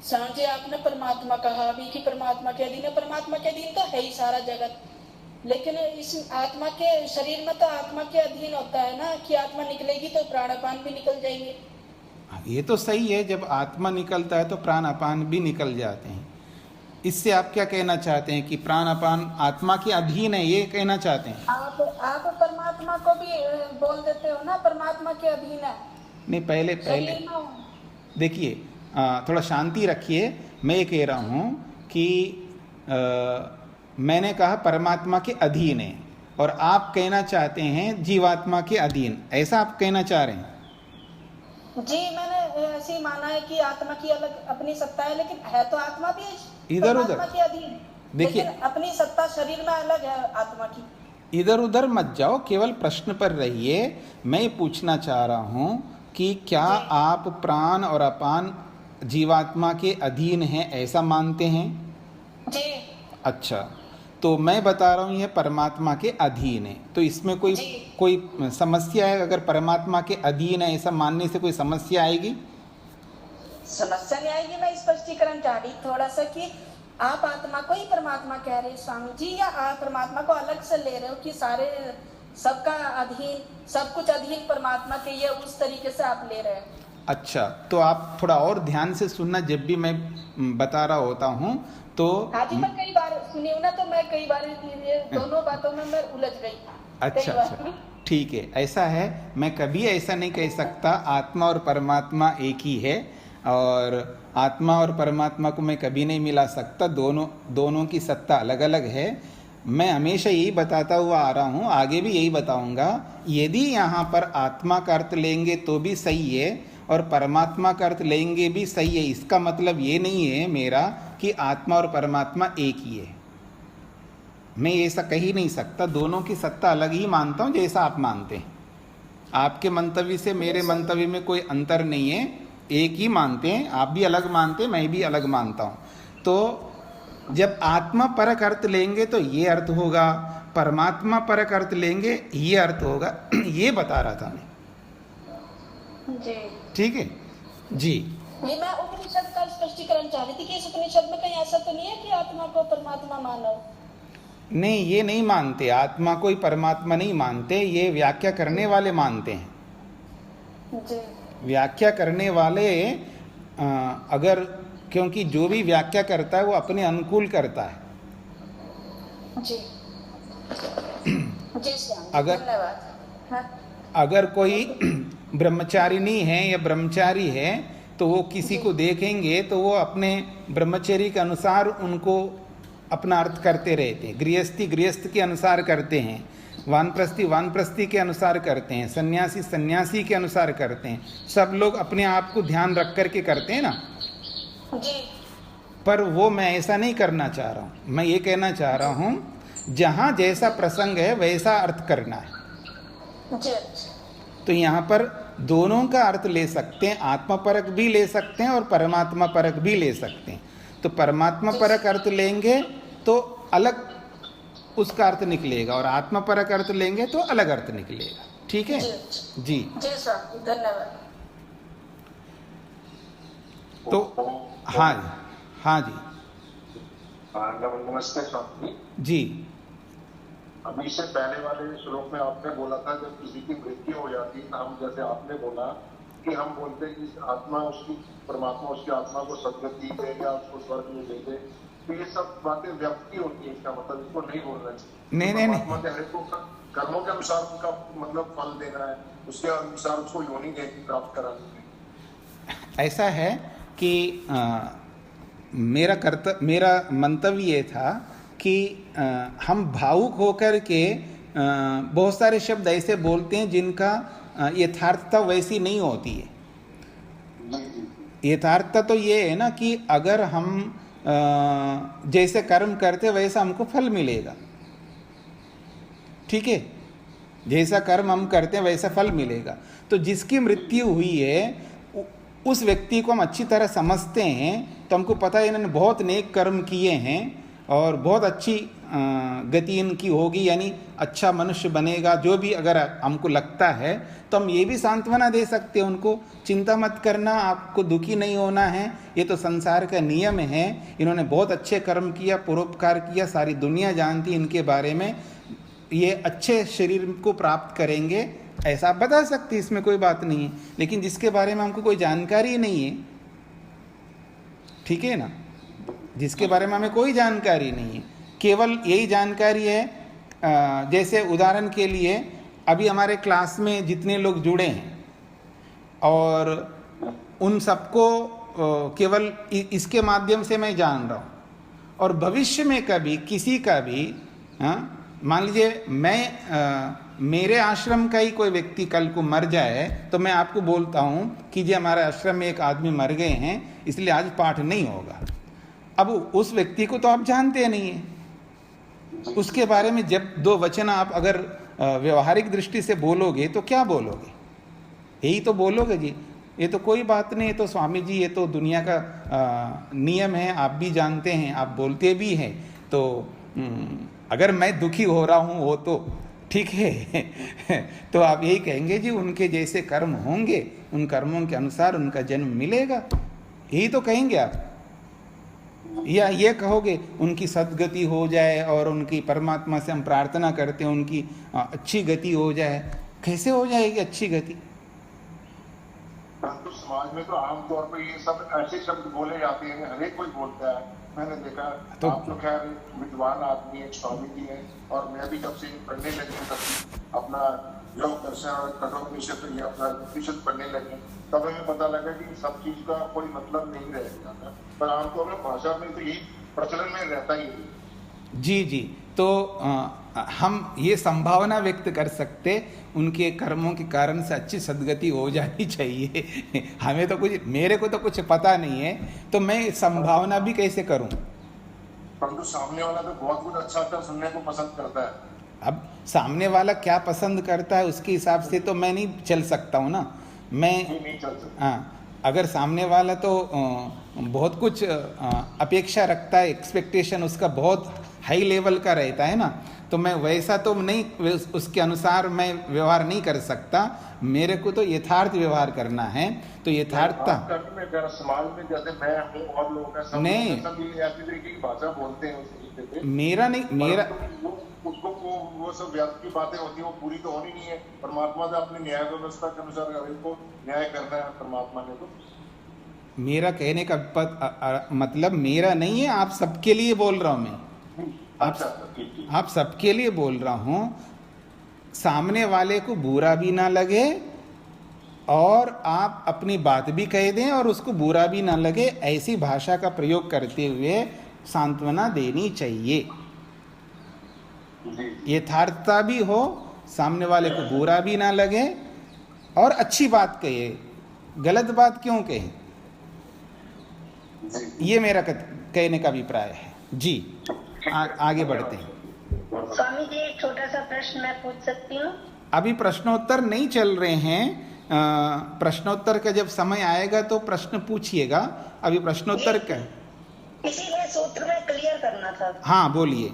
स्वामी जी आपने परमात्मा कहा अभी कि परमात्मा के अधीन है, परमात्मा के अधीन तो है ही सारा जगत, लेकिन इस आत्मा के शरीर में तो आत्मा के अधीन होता है ना कि आत्मा निकलेगी तो प्राणापान भी निकल जाएंगे। ये तो सही है, जब आत्मा निकलता है तो प्राण अपान भी निकल जाते हैं। इससे आप क्या कहना चाहते हैं कि प्राण अपान आत्मा के अधीन है, ये कहना चाहते हैं? आप परमात्मा को भी बोल देते हो ना परमात्मा के अधीन है। नहीं, पहले देखिए, थोड़ा शांति रखिए। मैं ये कह रहा हूँ कि मैंने कहा परमात्मा के अधीन है, और आप कहना चाहते हैं जीवात्मा के अधीन, ऐसा आप कहना चाह रहे हैं? जी मैंने ऐसे ही माना है कि आत्मा की अलग अपनी सत्ता है, लेकिन है तो आत्मा भी इधर उधर परमात्मा के अधीन। देखिए, लेकिन अपनी सत्ता शरीर में अलग है आत्मा की। इधर उधर मत जाओ, केवल प्रश्न पर रहिए। मैं पूछना चाह रहा हूँ कि क्या आप प्राण और अपान जीवात्मा के अधीन हैं, ऐसा मानते हैं? जी। अच्छा, तो मैं बता रहा हूँ ये परमात्मा के अधीन है, तो इसमें कोई समस्या है? अगर परमात्मा के अधीन है ऐसा मानने से कोई समस्या आएगी? समस्या नहीं आएगी। मैं स्पष्टीकरण चाह रही थोड़ा सा कि आप आत्मा को ही परमात्मा कह रहे हैं स्वामी जी, या आप परमात्मा को अलग से ले रहे हो कि सारे सबका अधीन सब कुछ अधीन परमात्मा के, ये उस तरीके से आप ले रहे हैं? अच्छा, तो आप थोड़ा और ध्यान से सुनना, जब भी मैं बता रहा होता हूँ तो। हाँ जी, मैं कई बार सुनी हूँ ना, तो मैं कई बार ये दोनों बातों में मैं उलझ गई। अच्छा, ठीक है। ऐसा है, मैं कभी ऐसा नहीं कह सकता आत्मा और परमात्मा एक ही है, और आत्मा और परमात्मा को मैं कभी नहीं मिला सकता, दोनों की सत्ता अलग अलग है। मैं हमेशा यही बताता हुआ आ रहा हूँ, आगे भी यही बताऊँगा। यदि यहाँ पर आत्मा का अर्थ लेंगे तो भी सही है, और परमात्मा का अर्थ लेंगे भी सही है। इसका मतलब ये नहीं है मेरा कि आत्मा और परमात्मा एक ही है, मैं ऐसा कह ही नहीं सकता। दोनों की सत्ता अलग ही मानता हूँ, जैसा आप मानते हैं। आपके मंतव्य से मेरे मंतव्य में कोई अंतर नहीं है, एक ही मानते हैं। आप भी अलग मानते हैं, मैं भी अलग मानता हूँ। तो जब आत्मा परक अर्थ लेंगे तो ये अर्थ होगा, परमात्मा परक अर्थ लेंगे ये अर्थ होगा। ये बता रहा था मैं जी। ठीक है जी। ये मैं उपनिषद का स्पष्टीकरण चाह रही थी कि इस उपनिषद में कहीं ऐसा तो नहीं है कि आत्मा को परमात्मा मानो? नहीं, ये नहीं मानते, आत्मा को ही परमात्मा नहीं मानते, ये व्याख्या करने वाले मानते हैं जी। व्याख्या करने वाले अगर, क्योंकि जो भी व्याख्या करता है वो अपने अनुकूल करता है। जी जी अगर कोई ब्रह्मचारिणी है या ब्रह्मचारी है तो वो किसी को देखेंगे तो वो अपने ब्रह्मचर्य के अनुसार उनको अपना अर्थ करते रहते हैं। गृहस्थी गृहस्थ के अनुसार करते हैं, वानप्रस्थी वानप्रस्थी के अनुसार करते हैं, सन्यासी सन्यासी के अनुसार करते हैं। सब लोग अपने आप को ध्यान रख करके करते हैं ना जी। पर वो मैं ऐसा नहीं करना चाह रहा हूँ। मैं ये कहना चाह रहा हूँ जहाँ जैसा प्रसंग है वैसा अर्थ करना है। जी। तो यहाँ पर दोनों का अर्थ ले सकते हैं, आत्मा परक भी ले सकते हैं और परमात्मा परक भी ले सकते हैं। तो परमात्मा परक अर्थ लेंगे तो अलग उसका अर्थ निकलेगा, और आत्मपरक अर्थ लेंगे तो अलग अर्थ निकलेगा। ठीक है जी। जी स्वामी, धन्यवाद। तो हाँ हाँ जी नमस्ते स्वामी जी। अभी से पहले वाले श्लोक में आपने बोला था जब किसी की मृत्यु हो जाती है, हम जैसे आपने बोला कि हम बोलते हैं कि आत्मा उसकी, परमात्मा उसकी आत्मा को सदगति दे या उसको स्वर्ग में दे दे, तो ये सब बातें व्यक्ति होती है, इसका मतलब इसको नहीं बोलना चाहिए। नहीं नहीं नहीं, परमात्मा के हर को कर्मों के अनुसार उनका मतलब फल देना है, उसके अनुसार उसको योनि प्राप्त करानी है। ऐसा है कि मेरा मंतव्य ये था कि हम भावुक होकर के बहुत सारे शब्द ऐसे बोलते हैं जिनका यथार्थता वैसी नहीं होती है। यथार्थता तो ये है ना कि अगर हम जैसे कर्म करते वैसा हमको फल मिलेगा। ठीक है, जैसा कर्म हम करते हैं वैसा फल मिलेगा। तो जिसकी मृत्यु हुई है उस व्यक्ति को हम अच्छी तरह समझते हैं, तो हमको पता है इन्होंने बहुत नेक कर्म किए हैं और बहुत अच्छी गति इनकी होगी, यानी अच्छा मनुष्य बनेगा, जो भी अगर हमको लगता है तो हम ये भी सांत्वना दे सकते हैं उनको, चिंता मत करना, आपको दुखी नहीं होना है, ये तो संसार का नियम है, इन्होंने बहुत अच्छे कर्म किया, परोपकार किया, सारी दुनिया जानती इनके बारे में, ये अच्छे शरीर को प्राप्त करेंगे, ऐसा आप बता सकते, इसमें कोई बात नहीं है। लेकिन जिसके बारे में हमको कोई जानकारी नहीं है, ठीक है ना, जिसके बारे में हमें कोई जानकारी नहीं है, केवल यही जानकारी है जैसे उदाहरण के लिए अभी हमारे क्लास में जितने लोग जुड़े हैं और उन सबको केवल इसके माध्यम से मैं जान रहा हूँ, और भविष्य में कभी किसी का भी मान लीजिए मेरे आश्रम का ही कोई व्यक्ति कल को मर जाए तो मैं आपको बोलता हूँ कि जी हमारे आश्रम में एक आदमी मर गए हैं इसलिए आज पाठ नहीं होगा। अब उस व्यक्ति को तो आप जानते नहीं हैं, उसके बारे में जब दो वचन आप अगर व्यवहारिक दृष्टि से बोलोगे तो क्या बोलोगे? यही तो बोलोगे जी ये तो कोई बात नहीं, ये तो स्वामी जी ये तो दुनिया का नियम है, आप भी जानते हैं, आप बोलते भी हैं, तो अगर मैं दुखी हो रहा हूँ वो तो ठीक है तो आप यही कहेंगे जी उनके जैसे कर्म होंगे, उन कर्मों के अनुसार उनका जन्म मिलेगा, यही तो कहेंगे आप। या ये कहोगे उनकी सद्गति हो जाए और उनकी परमात्मा से हम प्रार्थना करते हैं उनकी अच्छी गति हो जाए। कैसे हो जाएगी अच्छी गति? परंतु समाज में तो आमतौर पर ये सब ऐसे शब्द बोले जाते हैं, हरेक कोई बोलता है, मैंने देखा। तो आप तो खैर विद्वान आदमी है, स्वामी जी है, और मैं भी जब से पढ़ने लगी तब अपना योग दर्शन और कठोपनिषद ये अपना उपनिषद पढ़ने लगे तब हमें पता लगा कि सब चीज का कोई मतलब नहीं रह जाता, पर आमतौर में भाषा में तो यही प्रचलन में रहता ही है। जी जी, तो हम ये संभावना व्यक्त कर सकते उनके कर्मों के कारण से अच्छी सद्गति हो जानी चाहिए हमें तो कुछ, मेरे को तो कुछ पता नहीं है, तो मैं संभावना भी कैसे करूं? परंतु सामने वाला तो बहुत कुछ अच्छा अच्छा सुनने को पसंद करता है। अब सामने वाला क्या पसंद करता है उसके हिसाब से तो मैं नहीं चल सकता हूँ ना, मैं नहीं चल सकता। हाँ, अगर सामने वाला तो बहुत कुछ अपेक्षा रखता है, एक्सपेक्टेशन उसका बहुत हाई लेवल का रहता है ना, तो मैं वैसा तो नहीं, उसके अनुसार मैं व्यवहार नहीं कर सकता, मेरे को तो यथार्थ व्यवहार करना है। तो यथार्थता समाज में जैसे मैं हूँ और लोग हैं, नहीं, सभी ऐसी तरीके की भाषा बोलते हैं, मेरा नहीं, मेरा उसको वो सब व्यर्थ की बातें होती है, वो पूरी तो होनी नहीं है। परमात्मा ने अपनी न्याय व्यवस्था के अनुसार इनको न्याय करना है, परमात्मा ने तो। मेरा कहने का मतलब मेरा नहीं है, आप सबके लिए बोल रहा हूँ मैं, आप सबके लिए बोल रहा हूँ। सामने वाले को बुरा भी ना लगे और आप अपनी बात भी कह दें और उसको बुरा भी ना लगे, ऐसी भाषा का प्रयोग करते हुए सांत्वना देनी चाहिए। यथार्थता भी हो, सामने वाले को बुरा भी ना लगे और अच्छी बात कहे, गलत बात क्यों कहे, ये मेरा कहने का अभिप्राय है जी। आगे बढ़ते हैं। स्वामी जी एक छोटा सा प्रश्न मैं पूछ सकती हूँ? अभी प्रश्नोत्तर नहीं चल रहे हैं, प्रश्नोत्तर का जब समय आएगा तो प्रश्न पूछिएगा, अभी प्रश्नोत्तर का इसीलिए सूत्र में क्लियर करना था। हाँ बोलिए।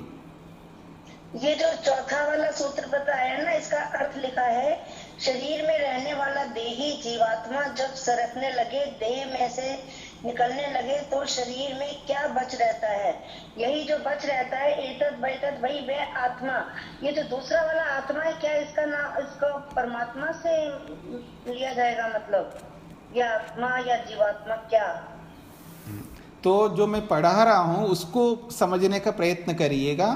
ये जो चौथा वाला सूत्र बताया है ना, इसका अर्थ लिखा है, शरीर में रहने वाला देही जीवात्मा जब सरकने लगे, देह में से निकलने लगे, तो शरीर में क्या बच रहता है? यही जो बच रहता है, एतद बैतद वही वह आत्मा। ये जो दूसरा वाला आत्मा है, क्या इसका नाम, इसको परमात्मा से लिया जाएगा मतलब, या आत्मा या जीवात्मा क्या? तो जो मैं पढ़ा रहा हूं उसको समझने का प्रयत्न करिएगा।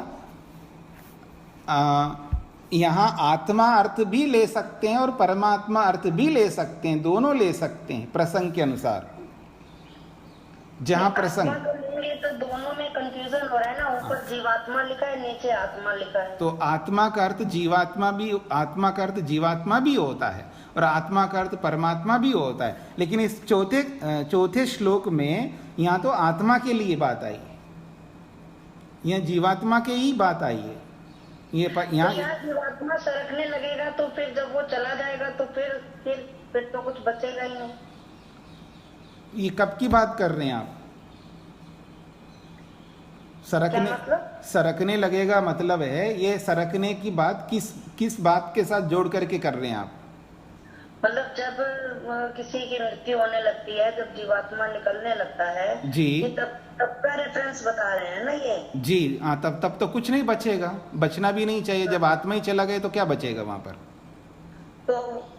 यहाँ आत्मा अर्थ भी ले सकते हैं और परमात्मा अर्थ भी ले सकते हैं, दोनों ले सकते हैं प्रसंग के अनुसार। जहाँ प्रसंग तो लेंगे तो दोनों में कंफ्यूजन हो रहा है ना, ऊपर जीवात्मा लिखा है, नीचे आत्मा लिखा है। तो आत्मा का अर्थ जीवात्मा भी, आत्मा का अर्थ जीवात्मा भी होता है और आत्मा का अर्थ परमात्मा भी होता है, लेकिन इस चौथे श्लोक में यहाँ तो आत्मा के लिए बात आई है, यहाँ जीवात्मा के ही बात आई है। यहाँ जीवात्मा सरकने लगेगा तो फिर जब वो चला जाएगा तो फिर तो कुछ बचेगा ही नहीं। ये कब की बात कर रहे हैं आप? सरकने लगेगा मतलब है, ये सरकने की बात किस बात के साथ जोड़ करके कर रहे हैं आप? मतलब जब किसी की मृत्यु होने लगती है, जब जीवात्मा निकलने लगता है जी, तब का रेफरेंस बता रहे हैं ना ये जी। हाँ, तब तो कुछ नहीं बचेगा, बचना भी नहीं चाहिए। जब आत्मा ही चला गए तो क्या बचेगा वहां पर? तो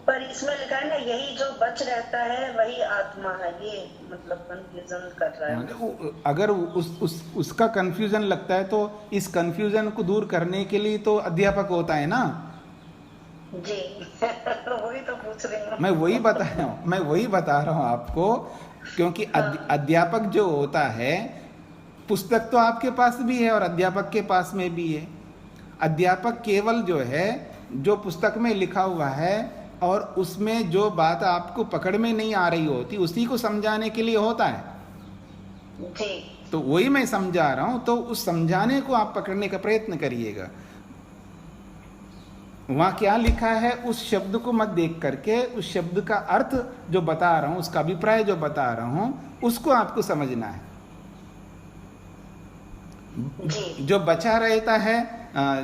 पर इसमें लिखा है ना, यही जो बच रहता है वही आत्मा है। ये मतलब कंफ्यूजन कर रहा है। अगर उसका कंफ्यूजन लगता है तो इस कंफ्यूजन को दूर करने के लिए तो अध्यापक होता है ना जी। वही तो पूछ रही हूँ। मैं वही बता रहा हूँ आपको, क्योंकि अध्यापक जो होता है, पुस्तक तो आपके पास भी है और अध्यापक के पास में भी है। अध्यापक केवल जो है, जो पुस्तक में लिखा हुआ है और उसमें जो बात आपको पकड़ में नहीं आ रही होती, उसी को समझाने के लिए होता है जी। तो वही मैं समझा रहा हूं, तो उस समझाने को आप पकड़ने का प्रयत्न करिएगा। वहां क्या लिखा है उस शब्द को मत देख करके, उस शब्द का अर्थ जो बता रहा हूं, उसका अभिप्राय जो बता रहा हूं, उसको आपको समझना है। जो बचा रहता है,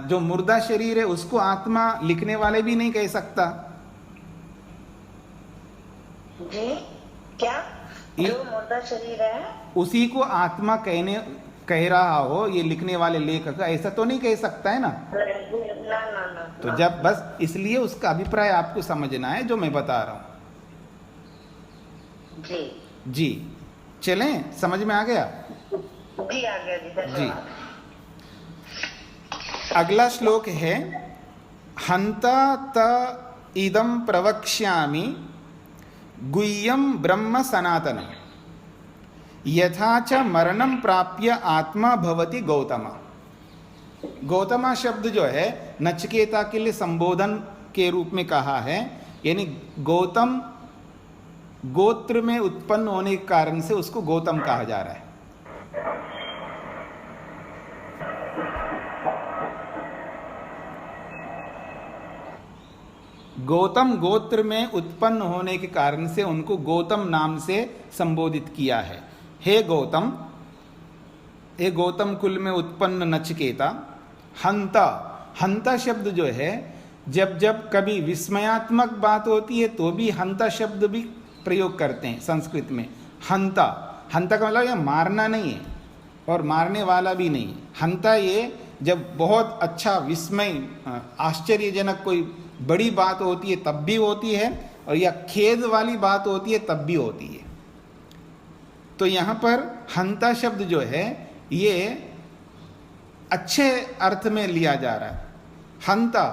जो मुर्दा शरीर है, उसको आत्मा लिखने वाले भी नहीं कह सकता जी। क्या जो मुर्दा शरीर है उसी को आत्मा कह रहा हो, ये लिखने वाले लेखक, ऐसा तो नहीं कह सकता है ना। ना। तो जब बस इसलिए उसका अभिप्राय आपको समझना है जो मैं बता रहा हूं। जी, चलें, समझ में आ गया? जी आ गया जी। अगला श्लोक है, हंता त इदं प्रवक्ष्यामि गुह्यं ब्रह्म सनातनम यथा च मरणं प्राप्य आत्मा भवति गौतमा। गौतमा शब्द जो है नचिकेता के लिए संबोधन के रूप में कहा है, यानी गौतम गोत्र में उत्पन्न होने के कारण से उसको गौतम कहा जा रहा है। गौतम गोत्र में उत्पन्न होने के कारण से उनको गौतम नाम से संबोधित किया है। हे गौतम, हे गौतम कुल में उत्पन्न नचिकेता। हंता शब्द जो है, जब कभी विस्मयात्मक बात होती है तो भी हंता शब्द भी प्रयोग करते हैं संस्कृत में। हंता का मतलब ये मारना नहीं है और मारने वाला भी नहीं है। हंता ये जब बहुत अच्छा विस्मय आश्चर्यजनक कोई बड़ी बात होती है तब भी होती है, और या खेद वाली बात होती है तब भी होती है। तो यहाँ पर हंता शब्द जो है ये अच्छे अर्थ में लिया जा रहा है। हंता,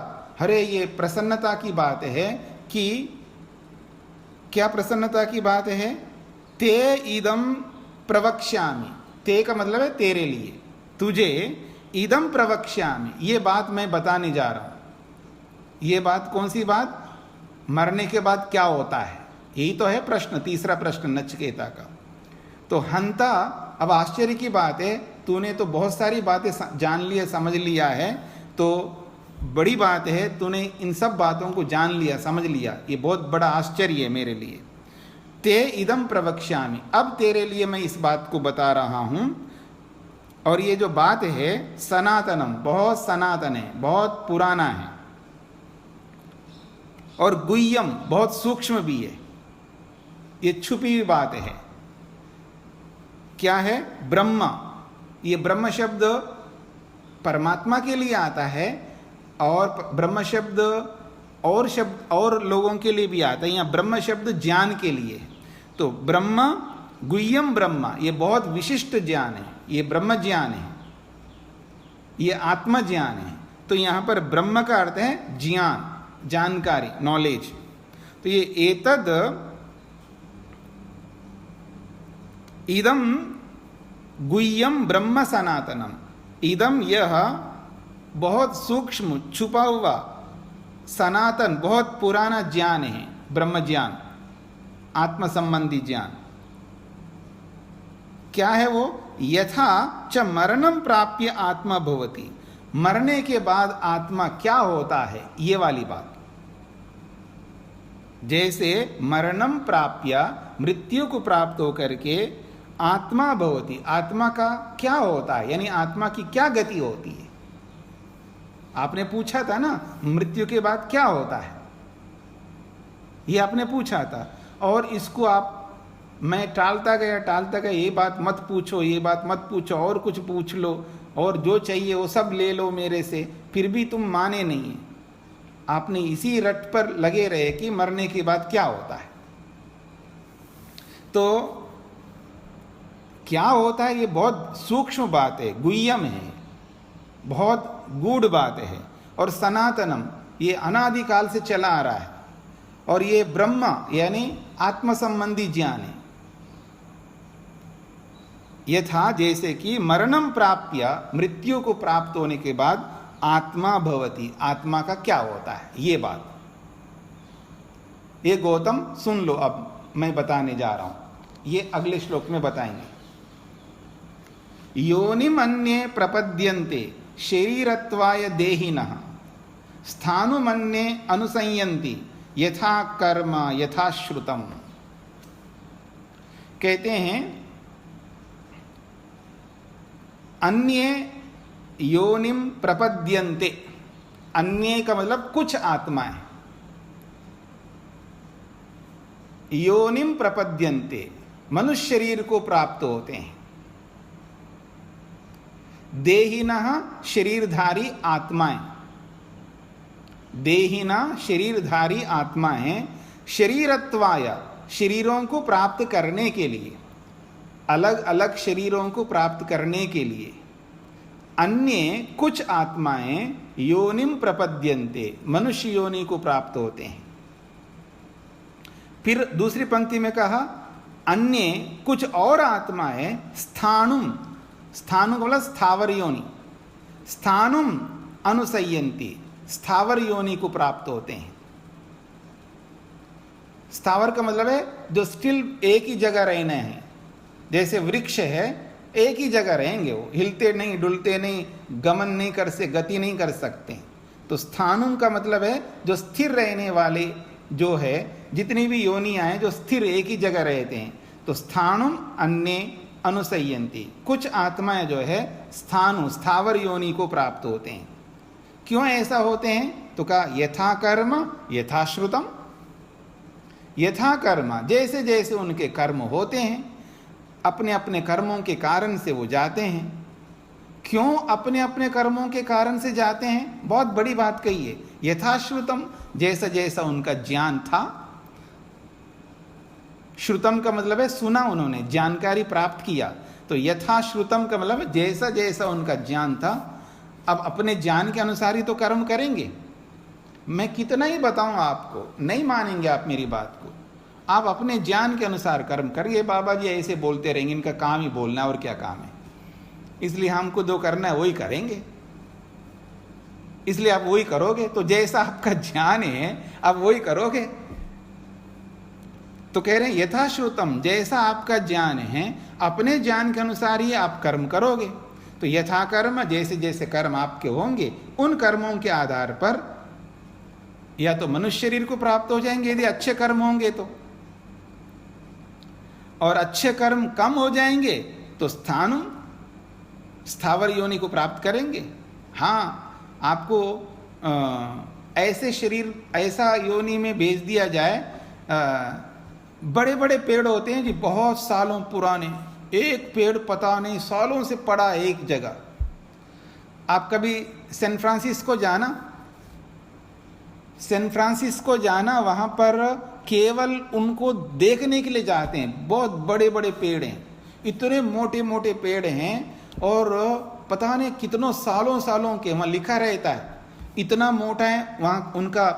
अरे ये प्रसन्नता की बात है कि क्या प्रसन्नता की बात है? ते इदम प्रवक्ष्यामि, ते का मतलब है तेरे लिए, तुझे, इदम प्रवक्ष्यामि, ये बात मैं बताने जा रहा हूं। ये बात कौन सी बात? मरने के बाद क्या होता है, यही तो है प्रश्न, तीसरा प्रश्न नचिकेता का। तो हंता, अब आश्चर्य की बात है, तूने तो बहुत सारी बातें जान लिया, समझ लिया है, तो बड़ी बात है तूने इन सब बातों को जान लिया, समझ लिया, ये बहुत बड़ा आश्चर्य है मेरे लिए। ते इदम प्रवक्ष्यामि, अब तेरे लिए मैं इस बात को बता रहा हूं। और ये जो बात है सनातनम, बहुत सनातन है, बहुत पुराना है, और गुह्यम, बहुत सूक्ष्म भी है, ये छुपी हुई बात है। क्या है? ब्रह्म। ये ब्रह्म शब्द परमात्मा के लिए आता है, और ब्रह्म शब्द और लोगों के लिए भी आता है। यहाँ ब्रह्म शब्द ज्ञान के लिए, तो ब्रह्म, गुह्यम ब्रह्म, ये बहुत विशिष्ट ज्ञान है, ये ब्रह्म ज्ञान है, ये आत्म ज्ञान है। तो यहाँ पर ब्रह्म का अर्थ है ज्ञान, जानकारी, नॉलेज। तो ये एतद इदम गुह्यम ब्रह्म सनातनम, इदम यह बहुत सूक्ष्म छुपा हुआ सनातन बहुत पुराना ज्ञान है, ब्रह्म ज्ञान, आत्म संबंधी ज्ञान। क्या है वो? यथा च मरणम प्राप्य आत्मा भवति, मरने के बाद आत्मा क्या होता है, ये वाली बात। जैसे मरणम प्राप्य, मृत्यु को प्राप्त होकर के आत्मा भवति, आत्मा का क्या होता है, यानी आत्मा की क्या गति होती है। आपने पूछा था ना मृत्यु के बाद क्या होता है, ये आपने पूछा था, और इसको आप, मैं टालता गया, ये बात मत पूछो, ये बात मत पूछो, और कुछ पूछ लो, और जो चाहिए वो सब ले लो मेरे से, फिर भी तुम माने नहीं। आपने इसी रट पर लगे रहे कि मरने के बाद क्या होता है। तो क्या होता है ये बहुत सूक्ष्म बात है, गुह्यम है, बहुत गूढ़ बात है, और सनातनम, ये अनादिकाल से चला आ रहा है, और ये ब्रह्म यानी आत्म संबंधी ज्ञान है। यथा जैसे कि मरणम प्राप्य, मृत्यु को प्राप्त होने के बाद आत्मा भवति, आत्मा का क्या होता है, ये बात। ये गौतम सुन लो, अब मैं बताने जा रहा हूं, ये अगले श्लोक में बताएंगे। योनिम अन्ये प्रपद्यन्ते शरीरत्वाय देहिनः स्थानुमन्ये अनुसंयन्ति यथा कर्म यथा श्रुतम। कहते हैं अन्ये योनिम प्रपद्यन्ते, अन्य का मतलब कुछ आत्माएं, योनिम प्रपद्यन्ते मनुष्य शरीर को प्राप्त होते हैं। देहिनः शरीरधारी आत्माएं, देहिना शरीरधारी आत्माएं, शरीरत्वाय शरीरों को प्राप्त करने के लिए, अलग अलग शरीरों को प्राप्त करने के लिए, अन्य कुछ आत्माएं योनिम प्रपद्यन्ते मनुष्य योनि को प्राप्त होते हैं। फिर दूसरी पंक्ति में कहा अन्य कुछ और आत्माएं स्थानुम, स्थानु मतलब स्थावर योनि, स्थानुम अनुसयन्ति स्थावर योनि को प्राप्त होते हैं। स्थावर का मतलब है जो स्टिल एक ही जगह रहना है, जैसे वृक्ष है एक ही जगह रहेंगे, वो हिलते नहीं डुलते नहीं, गमन नहीं कर से गति नहीं कर सकते। तो स्थानुम का मतलब है जो स्थिर रहने वाले, जो है जितनी भी योनियां हैं जो स्थिर एक ही जगह रहते हैं। तो स्थानुम अन्य अनुसयन्ति, कुछ आत्माएं जो है स्थानु स्थावर योनि को प्राप्त होते हैं। क्यों ऐसा होते हैं? तो कहा यथा कर्म यथा श्रुतम, यथा कर्म जैसे जैसे उनके कर्म होते हैं, अपने अपने कर्मों के कारण से वो जाते हैं। क्यों अपने अपने कर्मों के कारण से जाते हैं? बहुत बड़ी बात कही है, यथाश्रुतम जैसा जैसा उनका ज्ञान था। श्रुतम का मतलब है सुना, उन्होंने जानकारी प्राप्त किया। तो यथाश्रुतम का मतलब जैसा जैसा उनका ज्ञान था, अब अपने ज्ञान के अनुसार ही तो कर्म करेंगे। मैं कितना ही बताऊं आपको, नहीं मानेंगे आप मेरी बात को। आप अपने ज्ञान के अनुसार कर्म करिए। बाबा जी ऐसे बोलते रहेंगे, इनका काम ही बोलना है और क्या काम है, इसलिए हमको जो करना है वही करेंगे, इसलिए आप वही करोगे। तो जैसा आपका ज्ञान है आप वही करोगे। तो कह रहे हैं यथाश्रुतम, जैसा आपका ज्ञान है अपने ज्ञान के अनुसार ही आप कर्म करोगे। तो यथा कर्म जैसे जैसे कर्म आपके होंगे, उन कर्मों के आधार पर या तो मनुष्य शरीर को प्राप्त हो जाएंगे यदि अच्छे कर्म होंगे तो, और अच्छे कर्म कम हो जाएंगे तो स्थानु स्थावर योनि को प्राप्त करेंगे। हाँ, आपको ऐसे शरीर, ऐसा योनि में भेज दिया जाए, बड़े बड़े पेड़ होते हैं जी, बहुत सालों पुराने, एक पेड़ पता नहीं सालों से पड़ा एक जगह। आप कभी सैन फ्रांसिस्को जाना, वहाँ पर केवल उनको देखने के लिए जाते हैं। बहुत बड़े बड़े पेड़ हैं, इतने मोटे मोटे पेड़ हैं, और पता नहीं कितनों सालों के, वहाँ लिखा रहता है इतना मोटा है। वहाँ उनका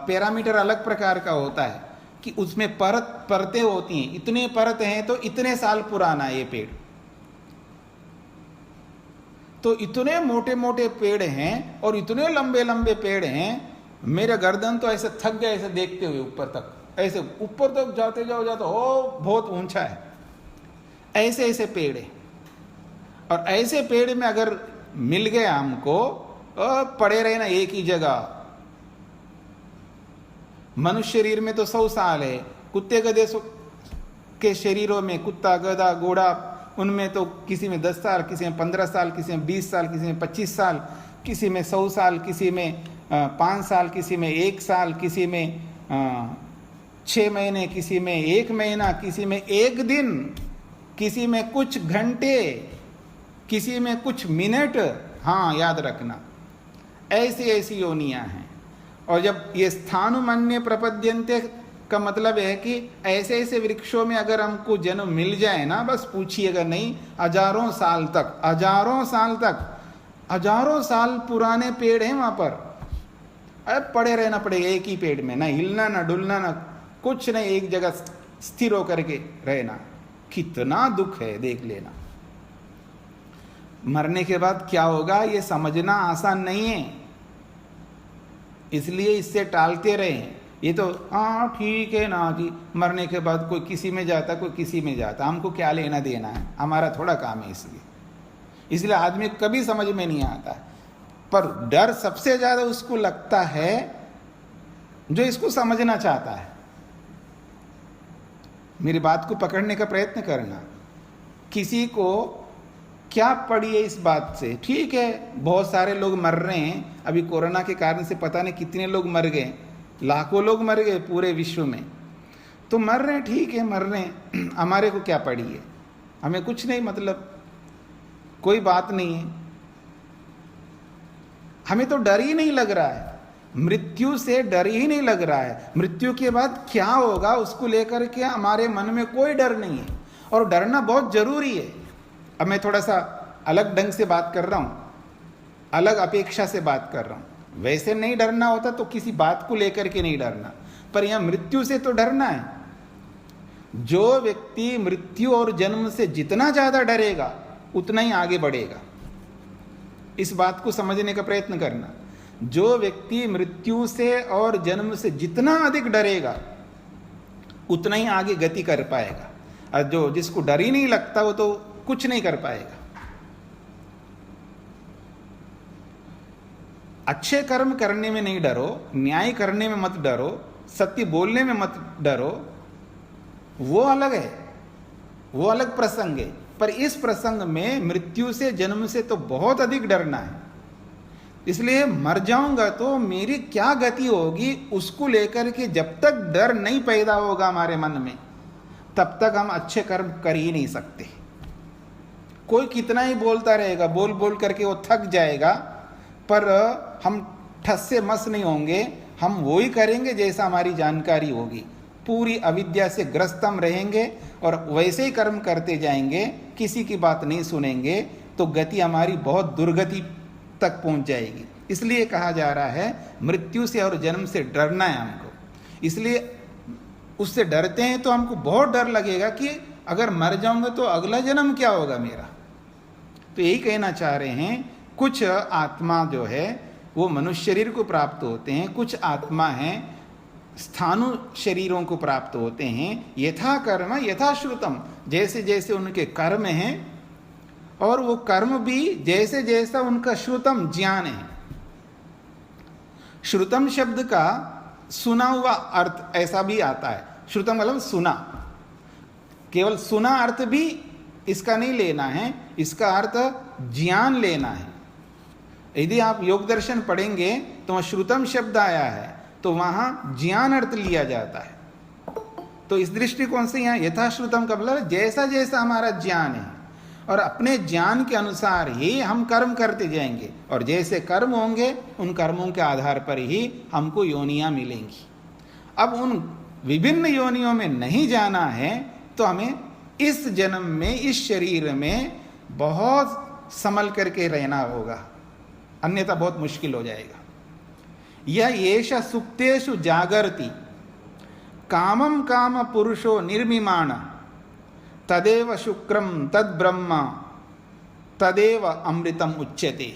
पैरामीटर अलग प्रकार का होता है कि उसमें परतें होती हैं, इतने परत हैं तो इतने साल पुराना है ये पेड़। तो इतने मोटे मोटे पेड़ हैं और इतने लंबे लंबे पेड़ हैं, मेरा गर्दन तो ऐसे थक गया ऐसे देखते हुए ऊपर तक, ऐसे ऊपर तक जाते जाओ ओ बहुत ऊंचा है। ऐसे ऐसे पेड़ है, और ऐसे पेड़ में अगर मिल गया हमको, पड़े रहे ना एक ही जगह। मनुष्य शरीर में तो 100 साल है, कुत्ते गधे के शरीरों में, कुत्ता गधा घोड़ा, उनमें तो किसी में 10 साल, किसी में 15 साल, किसी में 20 साल, किसी में 25 साल, किसी में 100 साल, किसी में 5 साल, किसी में 1 साल, किसी में 6 महीने, किसी में 1 महीना, किसी में 1 दिन, किसी में कुछ घंटे, किसी में कुछ मिनट। हाँ, याद रखना, ऐसी ऐसी योनियां हैं। और जब ये स्थानुमन्य प्रपद्यन्ते का मतलब है कि ऐसे ऐसे वृक्षों में अगर हमको जन्म मिल जाए ना, बस पूछिएगा नहीं, हजारों साल तक, हजारों साल पुराने पेड़ हैं वहां पर। अरे पड़े रहना पड़ेगा एक ही पेड़ में, ना हिलना ना डुलना ना कुछ नहीं, एक जगह स्थिर होकर के रहना। कितना दुख है, देख लेना। मरने के बाद क्या होगा ये समझना आसान नहीं है, इसलिए इससे टालते रहे। ये तो हाँ ठीक है ना जी, मरने के बाद कोई किसी में जाता, कोई किसी में जाता, हमको क्या लेना देना है, हमारा थोड़ा काम है। इसलिए आदमी कभी समझ में नहीं आता। पर डर सबसे ज्यादा उसको लगता है जो इसको समझना चाहता है। मेरी बात को पकड़ने का प्रयत्न करना। किसी को क्या पड़ी है इस बात से, ठीक है बहुत सारे लोग मर रहे हैं, अभी कोरोना के कारण से पता नहीं कितने लोग मर गए, लाखों लोग मर गए पूरे विश्व में, तो मर रहे हैं, ठीक है मर रहे हैं, हमारे को क्या पड़ी है, हमें कुछ नहीं, मतलब कोई बात नहीं है। हमें तो डर ही नहीं लग रहा है, मृत्यु से डर ही नहीं लग रहा है। मृत्यु के बाद क्या होगा उसको लेकर के हमारे मन में कोई डर नहीं है, और डरना बहुत जरूरी है। अब मैं थोड़ा सा अलग ढंग से बात कर रहा हूं, अलग अपेक्षा से बात कर रहा हूं। वैसे नहीं डरना होता तो किसी बात को लेकर के नहीं डरना, पर यहां मृत्यु से तो डरना है। जो व्यक्ति मृत्यु और जन्म से जितना ज्यादा डरेगा उतना ही आगे बढ़ेगा। इस बात को समझने का प्रयत्न करना। जो व्यक्ति मृत्यु से और जन्म से जितना अधिक डरेगा उतना ही आगे गति कर पाएगा, और जो जिसको डर ही नहीं लगता वो तो कुछ नहीं कर पाएगा। अच्छे कर्म करने में नहीं डरो, न्याय करने में मत डरो, सत्य बोलने में मत डरो, वो अलग है, वो अलग प्रसंग है। पर इस प्रसंग में मृत्यु से जन्म से तो बहुत अधिक डरना है। इसलिए मर जाऊंगा तो मेरी क्या गति होगी उसको लेकर के जब तक डर नहीं पैदा होगा हमारे मन में, तब तक हम अच्छे कर्म कर ही नहीं सकते। कोई कितना ही बोलता रहेगा, बोल बोल करके वो थक जाएगा, पर हम ठस से मस नहीं होंगे। हम वो ही करेंगे जैसा हमारी जानकारी होगी, पूरी अविद्या से ग्रस्त हम रहेंगे और वैसे ही कर्म करते जाएंगे, किसी की बात नहीं सुनेंगे, तो गति हमारी बहुत दुर्गति तक पहुंच जाएगी। इसलिए कहा जा रहा है मृत्यु से और जन्म से डरना है हमको। इसलिए उससे डरते हैं तो हमको बहुत डर लगेगा कि अगर मर जाऊंगा तो अगला जन्म क्या होगा मेरा। तो यही कहना चाह रहे हैं, कुछ आत्मा जो है वो मनुष्य शरीर को प्राप्त होते हैं, कुछ आत्मा हैं स्थाणु शरीरों को प्राप्त होते हैं। यथा कर्म यथा श्रुतम, जैसे जैसे उनके कर्म हैं और वो कर्म भी जैसे जैसा उनका श्रुतम ज्ञान है। श्रुतम शब्द का सुना हुआ अर्थ ऐसा भी आता है। श्रुतम मतलब सुना, केवल सुना अर्थ भी इसका नहीं लेना है। इसका अर्थ ज्ञान लेना है। यदि आप योग दर्शन पढ़ेंगे तो वहाँ श्रुतम शब्द आया है, तो वहाँ ज्ञान अर्थ लिया जाता है। तो इस दृष्टिकोण से यहाँ यथाश्रुतम का मतलब जैसा जैसा हमारा ज्ञान है और अपने ज्ञान के अनुसार ही हम कर्म करते जाएंगे, और जैसे कर्म होंगे उन कर्मों के आधार पर ही हमको योनियाँ मिलेंगी। अब उन विभिन्न योनियों में नहीं जाना है तो हमें इस जन्म में, इस शरीर में बहुत संभल करके रहना होगा, अन्यथा बहुत मुश्किल हो जाएगा। यह येष सुप्तेषु जागर्ति कामं काम पुरुषो निर्मिमाण तदेव शुक्रम तद ब्रह्म तदेव अमृतम उच्यते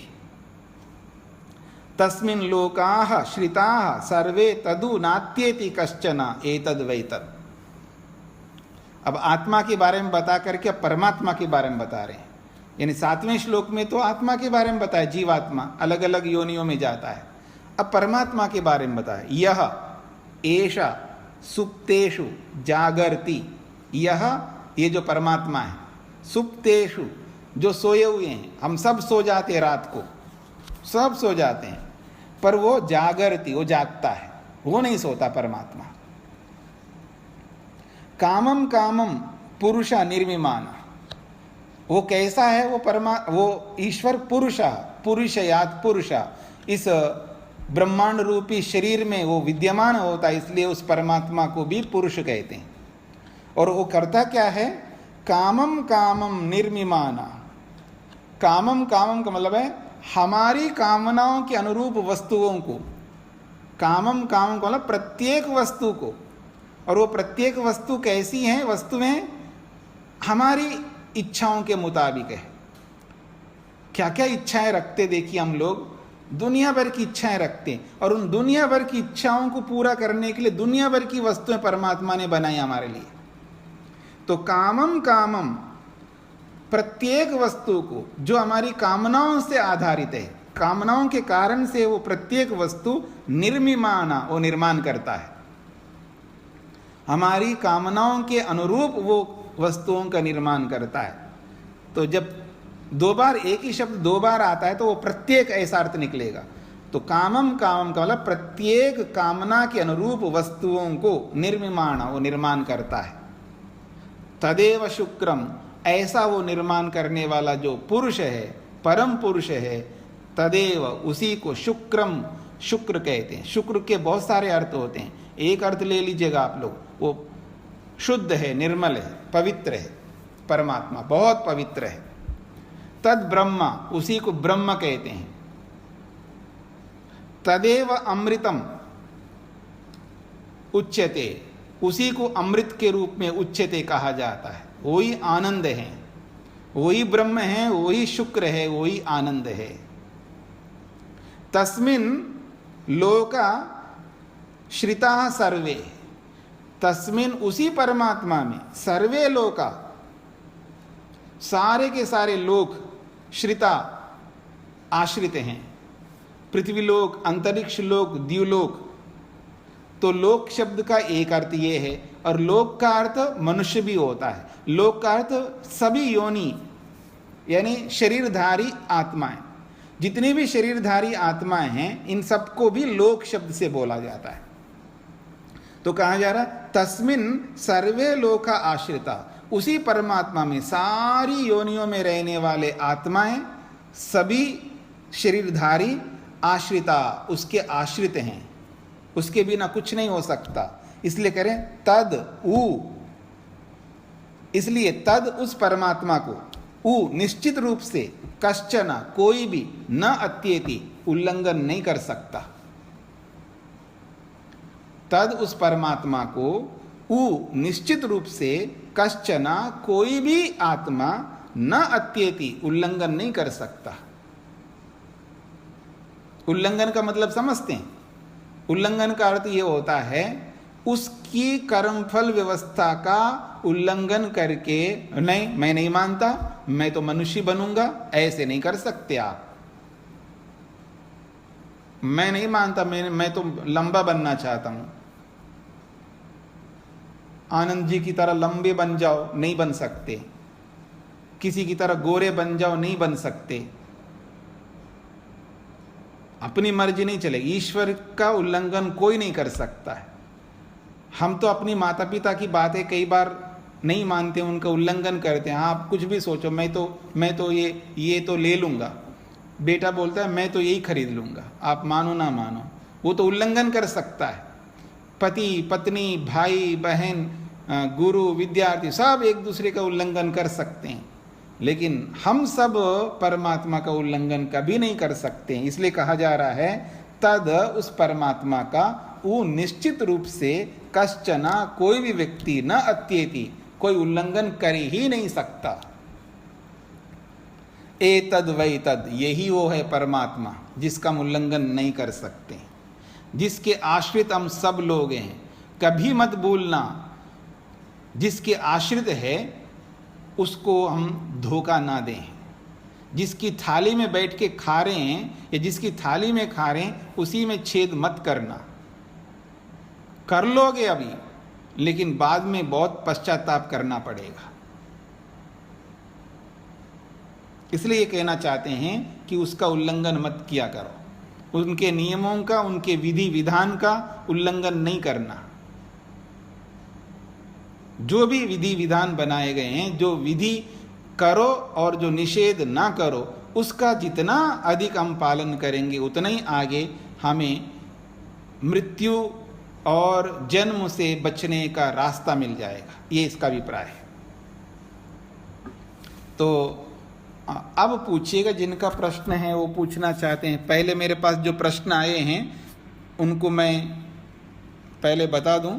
तस्मिन् लोकाः श्रिताः सर्वे तदु नात्येति कश्चन एतद् वैतद्। अब आत्मा के बारे में बता करके अब परमात्मा के बारे में बता रहे हैं। यानी 7वें श्लोक में तो आत्मा के बारे में बताया, जीवात्मा अलग अलग योनियों में जाता है। अब परमात्मा के बारे में बताया, यह एषा सुप्तेषु जागर्ति, यह ये जो परमात्मा है, सुप्तेषु जो सोए हुए हैं, हम सब सो जाते हैं, रात को सब सो जाते हैं, पर वो जागर्ति, वो जागता है, वो नहीं सोता परमात्मा। कामम कामम पुरुषा निर्विमान, वो कैसा है, वो ईश्वर पुरुषयात पुरुषा, इस ब्रह्मांड रूपी शरीर में वो विद्यमान होता है, इसलिए उस परमात्मा को भी पुरुष कहते हैं। और वो करता क्या है, कामम कामम निर्मिमाना। कामम कामम का मतलब है हमारी कामनाओं के अनुरूप वस्तुओं को, कामम कामम का मतलब प्रत्येक वस्तु को। और वो प्रत्येक वस्तु कैसी हैं, वस्तुएं हमारी इच्छाओं के मुताबिक है। क्या क्या इच्छाएं रखते, देखिए हम लोग दुनिया भर की इच्छाएं रखते हैं, और उन दुनिया भर की इच्छाओं को पूरा करने के लिए दुनिया भर की वस्तुएं परमात्मा ने बनाई हमारे लिए। तो कामम कामम, प्रत्येक वस्तु को जो हमारी कामनाओं से आधारित है, कामनाओं के कारण से वो प्रत्येक वस्तु निर्मिमाना, वो निर्माण करता है, हमारी कामनाओं के अनुरूप वो वस्तुओं का निर्माण करता है। तो जब दो बार एक ही शब्द दो बार आता है तो वो प्रत्येक ऐसा अर्थ निकलेगा। तो कामम कामम का मतलब प्रत्येक कामना के अनुरूप वस्तुओं को निर्मिमाण, वो निर्माण करता है। तदेव शुक्रम, ऐसा वो निर्माण करने वाला जो पुरुष है, परम पुरुष है, तदेव उसी को शुक्रम, शुक्र कहते हैं। शुक्र के बहुत सारे अर्थ होते हैं, एक अर्थ ले लीजिएगा आप लोग, वो शुद्ध है, निर्मल है, पवित्र है, परमात्मा बहुत पवित्र है। तद ब्रह्मा, उसी को ब्रह्म कहते हैं। तदेव अमृतम उच्यते, उसी को अमृत के रूप में उच्यते कहा जाता है। वही आनंद है, वही ब्रह्म है, वही शुक्र है, वही आनंद है। तस्मिन् लोका श्रिता सर्वे, तस्मिन् उसी परमात्मा में, सर्वे लोका सारे के सारे लोक, श्रिता आश्रित हैं। पृथ्वी लोक, अंतरिक्ष लोक, द्युलोक। तो लोक शब्द का एक अर्थ ये है, और लोक का अर्थ मनुष्य भी होता है। लोक का अर्थ सभी योनि, यानी शरीरधारी आत्माएं, जितनी भी शरीरधारी आत्माएं हैं, इन सबको भी लोक शब्द से बोला जाता है। तो कहा जा रहा तस्मिन् सर्वे लोका आश्रिता, उसी परमात्मा में सारी योनियों में रहने वाले आत्माएं, सभी शरीरधारी आश्रिता, उसके आश्रित हैं, उसके बिना कुछ नहीं हो सकता। इसलिए करें तद उ, इसलिए तद उस परमात्मा को, उ निश्चित रूप से, कश्चन कोई भी, न अत्येति उल्लंघन नहीं कर सकता। तद उस परमात्मा को उ निश्चित रूप से, कश्चना कोई भी आत्मा, न अत्येति उल्लंघन नहीं कर सकता। उल्लंघन का मतलब समझते हैं? उल्लंघन का अर्थ ये होता है उसकी कर्मफल व्यवस्था का उल्लंघन करके, नहीं मैं नहीं मानता, मैं तो मनुष्य बनूंगा, ऐसे नहीं कर सकते आप। मैं नहीं मानता, मैं तो लंबा बनना चाहता हूं, आनंद जी की तरह लंबे बन जाओ, नहीं बन सकते। किसी की तरह गोरे बन जाओ, नहीं बन सकते। अपनी मर्जी नहीं चलेगी, ईश्वर का उल्लंघन कोई नहीं कर सकता है। हम तो अपनी माता पिता की बातें कई बार नहीं मानते, उनका उल्लंघन करते हैं। हाँ, आप कुछ भी सोचो, मैं तो ये तो ले लूँगा, बेटा बोलता है मैं तो यही खरीद लूँगा, आप मानो ना मानो, वो तो उल्लंघन कर सकता है। पति पत्नी, भाई बहन, गुरु विद्यार्थी सब एक दूसरे का उल्लंघन कर सकते हैं, लेकिन हम सब परमात्मा का उल्लंघन कभी नहीं कर सकते हैं। इसलिए कहा जा रहा है तद, उस परमात्मा का, वो निश्चित रूप से कश्चना, कोई भी व्यक्ति, न अत्येति, कोई उल्लंघन कर ही नहीं सकता। एतद वै तद, यही वो है परमात्मा जिसका हम उल्लंघन नहीं कर सकते, जिसके आश्रित हम सब लोग हैं। कभी मत भूलना, जिसके आश्रित है उसको हम धोखा ना दें। जिसकी थाली में बैठ के खा रहे हैं या जिसकी थाली में खा रहे हैं, उसी में छेद मत करना। कर लोगे अभी, लेकिन बाद में बहुत पश्चाताप करना पड़ेगा। इसलिए ये कहना चाहते हैं कि उसका उल्लंघन मत किया करो, उनके नियमों का, उनके विधि विधान का उल्लंघन नहीं करना। जो भी विधि विधान बनाए गए हैं, जो विधि करो और जो निषेध ना करो, उसका जितना अधिक हम पालन करेंगे उतना ही आगे हमें मृत्यु और जन्म से बचने का रास्ता मिल जाएगा। ये इसका अभिप्राय है। तो अब पूछिएगा, जिनका प्रश्न है वो पूछना चाहते हैं। पहले मेरे पास जो प्रश्न आए हैं उनको मैं पहले बता दूं।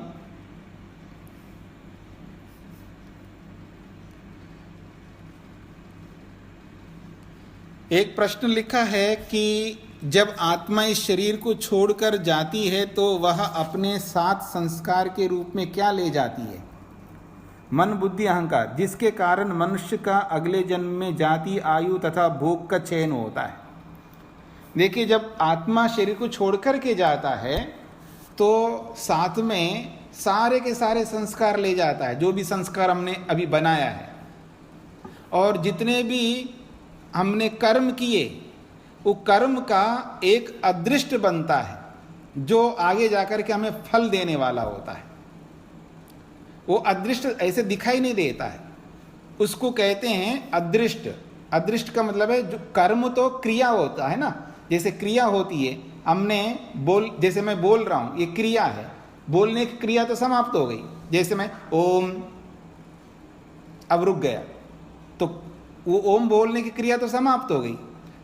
एक प्रश्न लिखा है कि जब आत्मा इस शरीर को छोड़कर जाती है तो वह अपने साथ संस्कार के रूप में क्या ले जाती है? मन बुद्धि अहंकार, जिसके कारण मनुष्य का अगले जन्म में जाति, आयु तथा भोग का चयन होता है। देखिए, जब आत्मा शरीर को छोड़कर के जाता है तो साथ में सारे के सारे संस्कार ले जाता है, जो भी संस्कार हमने अभी बनाया है, और जितने भी हमने कर्म किए, वो कर्म का एक अदृष्ट बनता है जो आगे जाकर के हमें फल देने वाला होता है। वो अदृष्ट ऐसे दिखाई नहीं देता है, उसको कहते हैं अदृष्ट। अदृष्ट का मतलब है जो कर्म तो क्रिया होता है ना, जैसे क्रिया होती है, हमने जैसे मैं बोल रहा हूं, ये क्रिया है, बोलने की क्रिया तो समाप्त हो गई। जैसे मैं ओम, अब रुक गया, तो वो ओम बोलने की क्रिया तो समाप्त हो गई।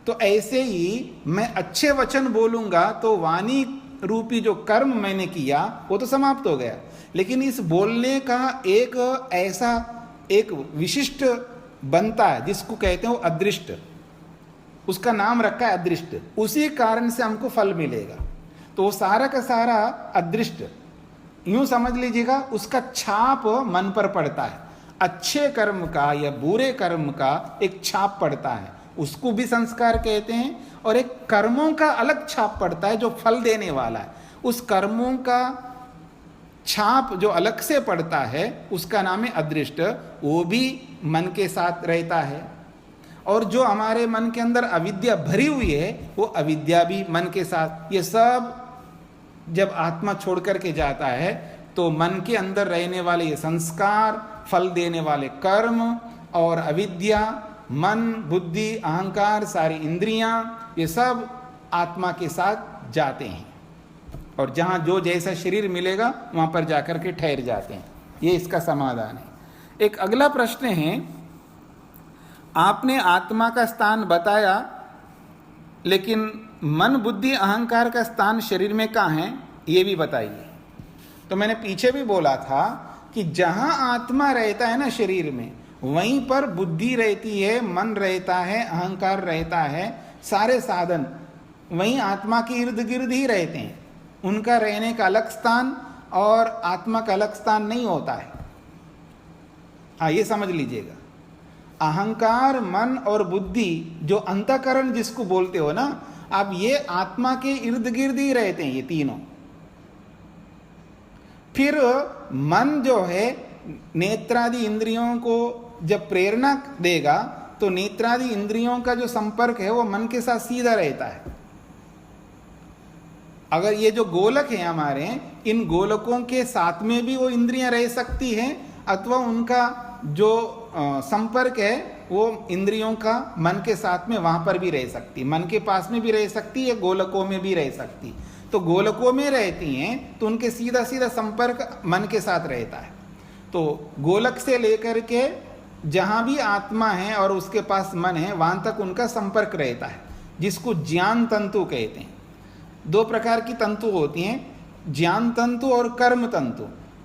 तो ऐसे ही मैं अच्छे वचन बोलूंगा तो वाणी रूपी जो कर्म मैंने किया वो तो समाप्त हो गया, लेकिन इस बोलने का एक ऐसा एक विशिष्ट बनता है जिसको कहते हैं वो अदृष्ट, उसका नाम रखा है अदृष्ट। उसी कारण से हमको फल मिलेगा। तो वो सारा का सारा अदृष्ट, यूं समझ लीजिएगा, उसका छाप मन पर पड़ता है। अच्छे कर्म का या बुरे कर्म का एक छाप पड़ता है, उसको भी संस्कार कहते हैं। और एक कर्मों का अलग छाप पड़ता है जो फल देने वाला है। उस कर्मों का छाप जो अलग से पड़ता है उसका नाम है अदृष्ट, वो भी मन के साथ रहता है। और जो हमारे मन के अंदर अविद्या भरी हुई है वो अविद्या भी मन के साथ। ये सब जब आत्मा छोड़ करके जाता है तो मन के अंदर रहने वाले ये संस्कार, फल देने वाले कर्म और अविद्या, मन बुद्धि अहंकार, सारी इंद्रियां, ये सब आत्मा के साथ जाते हैं और जहां जो जैसा शरीर मिलेगा वहां पर जाकर के ठहर जाते हैं। ये इसका समाधान है। एक अगला प्रश्न है, आपने आत्मा का स्थान बताया लेकिन मन बुद्धि अहंकार का स्थान शरीर में कहाँ है, ये भी बताइए। तो मैंने पीछे भी बोला था कि जहां आत्मा रहता है ना शरीर में, वहीं पर बुद्धि रहती है, मन रहता है, अहंकार रहता है, सारे साधन वहीं आत्मा के इर्द गिर्द ही रहते हैं। उनका रहने का अलग स्थान और आत्मा का अलग स्थान नहीं होता है। हाँ, ये समझ लीजिएगा। अहंकार, मन और बुद्धि, जो अंतःकरण जिसको बोलते हो ना आप, ये आत्मा के इर्द गिर्द ही रहते हैं ये तीनों। फिर मन जो है नेत्रादि इंद्रियों को जब प्रेरणा देगा तो नेत्रादि इंद्रियों का जो संपर्क है वो मन के साथ सीधा रहता है। अगर ये जो गोलक है हमारे, इन गोलकों के साथ में भी वो इंद्रियां रह सकती हैं, अथवा उनका जो संपर्क है वो इंद्रियों का मन के साथ में वहां पर भी रह सकती, मन के पास में भी रह सकती है, गोलकों में भी रह सकती। तो गोलकों में रहती हैं तो उनके सीधा सीधा संपर्क मन के साथ रहता है। तो गोलक से लेकर के जहां भी आत्मा है और उसके पास मन है वहां तक उनका संपर्क रहता है, जिसको ज्ञान तंतु कहते हैं। दो प्रकार की तंतु होती हैं, ज्ञान तंतु और कर्म तंतु।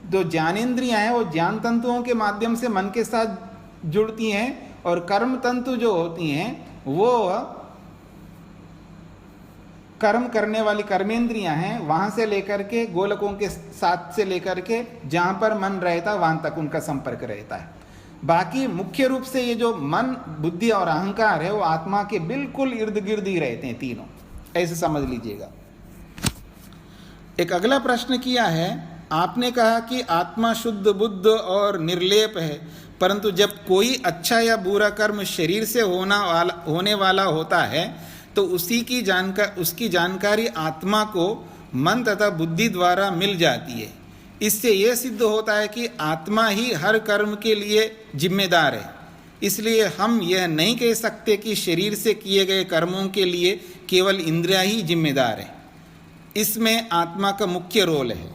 जो ज्ञानेंद्रियां हैं वो ज्ञान तंतुओं के माध्यम से मन के साथ जुड़ती हैं, और कर्म तंतु जो होती हैं वो कर्म करने वाली कर्मेंद्रियां हैं, वहां से लेकर के गोलकों के साथ से लेकर के जहां पर मन रहता है वहां तक उनका संपर्क रहता है। बाकी मुख्य रूप से ये जो मन, बुद्धि और अहंकार है वो आत्मा के बिल्कुल इर्द गिर्द ही रहते हैं तीनों, ऐसे समझ लीजिएगा। एक अगला प्रश्न किया है, आपने कहा कि आत्मा शुद्ध बुद्ध और निर्लेप है, परंतु जब कोई अच्छा या बुरा कर्म शरीर से होने वाला होता है तो उसकी जानकारी आत्मा को मन तथा बुद्धि द्वारा मिल जाती है। इससे यह सिद्ध होता है कि आत्मा ही हर कर्म के लिए जिम्मेदार है। इसलिए हम यह नहीं कह सकते कि शरीर से किए गए कर्मों के लिए केवल इंद्रियां ही जिम्मेदार है। इसमें आत्मा का मुख्य रोल है।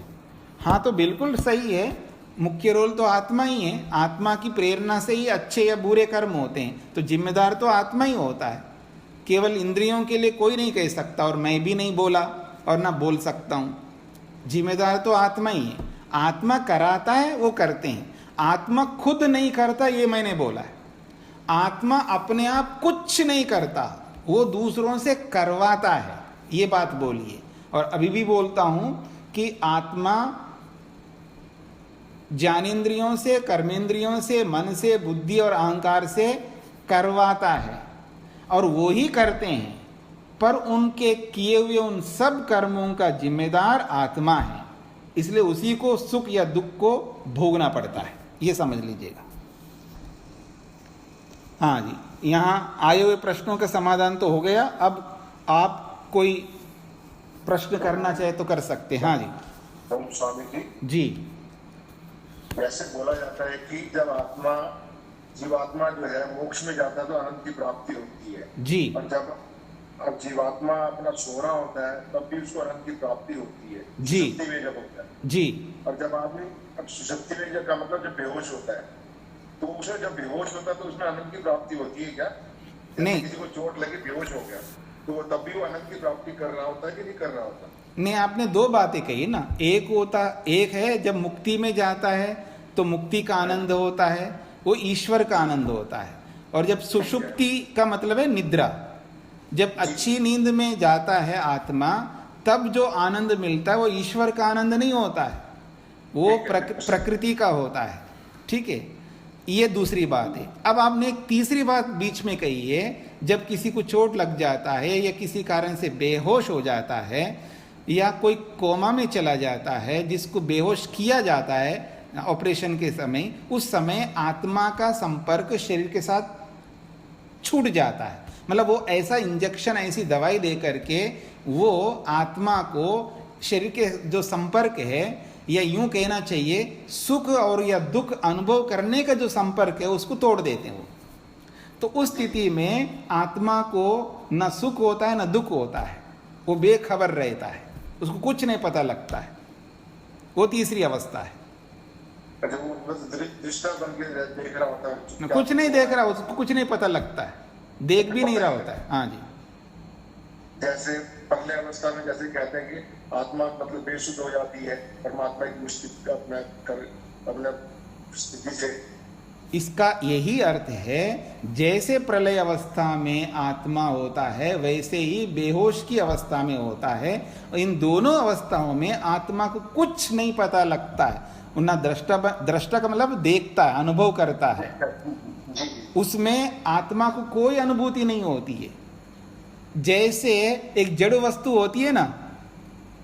हाँ, तो बिल्कुल सही है, मुख्य रोल तो आत्मा ही है। आत्मा की प्रेरणा से ही अच्छे या बुरे कर्म होते हैं, तो जिम्मेदार तो आत्मा ही होता है। केवल इंद्रियों के लिए कोई नहीं कह सकता, और मैं भी नहीं बोला और ना बोल सकता हूँ। जिम्मेदार तो आत्मा ही है। आत्मा कराता है, वो करते हैं। आत्मा खुद नहीं करता, ये मैंने बोला है। आत्मा अपने आप कुछ नहीं करता, वो दूसरों से करवाता है, ये बात बोलिए। और अभी भी बोलता हूं कि आत्मा ज्ञानेंद्रियों से, कर्मेंद्रियों से, मन से, बुद्धि और अहंकार से करवाता है, और वो ही करते हैं, पर उनके किए हुए उन सब कर्मों का जिम्मेदार आत्मा है। इसलिए उसी को सुख या दुख को भोगना पड़ता है, ये समझ लीजिएगा। हाँ जी, यहाँ आए हुए प्रश्नों का समाधान तो हो गया। अब आप कोई प्रश्न करना चाहे तो कर सकते हैं। हाँ जी। ओम स्वामी जी, वैसे बोला जाता है कि जब आत्मा, जीवात्मा जो है मोक्ष में जाता है तो आनंद की प्राप्ति होती है जी, और जब जीवात्मा अपना सो रहा होता है तब भी उसको आनंद की प्राप्ति होती है जी, सुषुप्ति में जब होता है जी। और जब आदमी, अब सुषुप्ति में जब का मतलब जब बेहोश होता है, तो उसे जब बेहोश होता है तो उसमें आनंद की प्राप्ति होती है क्या? नहीं, किसी को चोट लगी, बेहोश हो गया, तो तब भी वो आनंद की प्राप्ति कर रहा होता है कि नहीं कर रहा होता? नहीं, आपने दो बातें कही ना। एक है जब मुक्ति में जाता है तो मुक्ति का आनंद होता है, वो ईश्वर का आनंद होता है। और जब सुषुप्ति का मतलब है निद्रा, जब अच्छी नींद में जाता है आत्मा, तब जो आनंद मिलता है वो ईश्वर का आनंद नहीं होता है, वो प्रकृति का होता है। ठीक है, ये दूसरी बात है। अब आपने एक तीसरी बात बीच में कही है, जब किसी को चोट लग जाता है या किसी कारण से बेहोश हो जाता है या कोई कोमा में चला जाता है, जिसको बेहोश किया जाता है ऑपरेशन के समय, उस समय आत्मा का संपर्क शरीर के साथ छूट जाता है। मतलब वो ऐसा इंजेक्शन, ऐसी दवाई दे करके वो आत्मा को शरीर के जो संपर्क है, या यूं कहना चाहिए सुख और या दुख अनुभव करने का जो संपर्क है, उसको तोड़ देते हैं वो। तो उस स्थिति में आत्मा को न सुख होता है न दुख होता है, वो बेखबर रहता है, उसको कुछ नहीं पता लगता है। वो तीसरी अवस्था है। अच्छा, वो बस दृष्टा बन के देख रहा होता है, कुछ नहीं देख रहा, उसको कुछ नहीं पता लगता है, देख भी नहीं रहा होता है। हाँ जी, जैसे पहले अवस्था में जैसे कहते हैं कि आत्मा मतलब बेसुध हो जाती है परमात्मा की स्थिति अपने स्थिति से, इसका यही अर्थ है, जैसे प्रलय अवस्था में आत्मा होता है वैसे ही बेहोश की अवस्था में होता है। इन दोनों अवस्थाओं में आत्मा को कुछ नहीं पता लगता है। ना दृष्टा का मतलब देखता है, अनुभव करता है, उसमें आत्मा को कोई अनुभूति नहीं होती है। जैसे एक जड़ वस्तु होती है ना,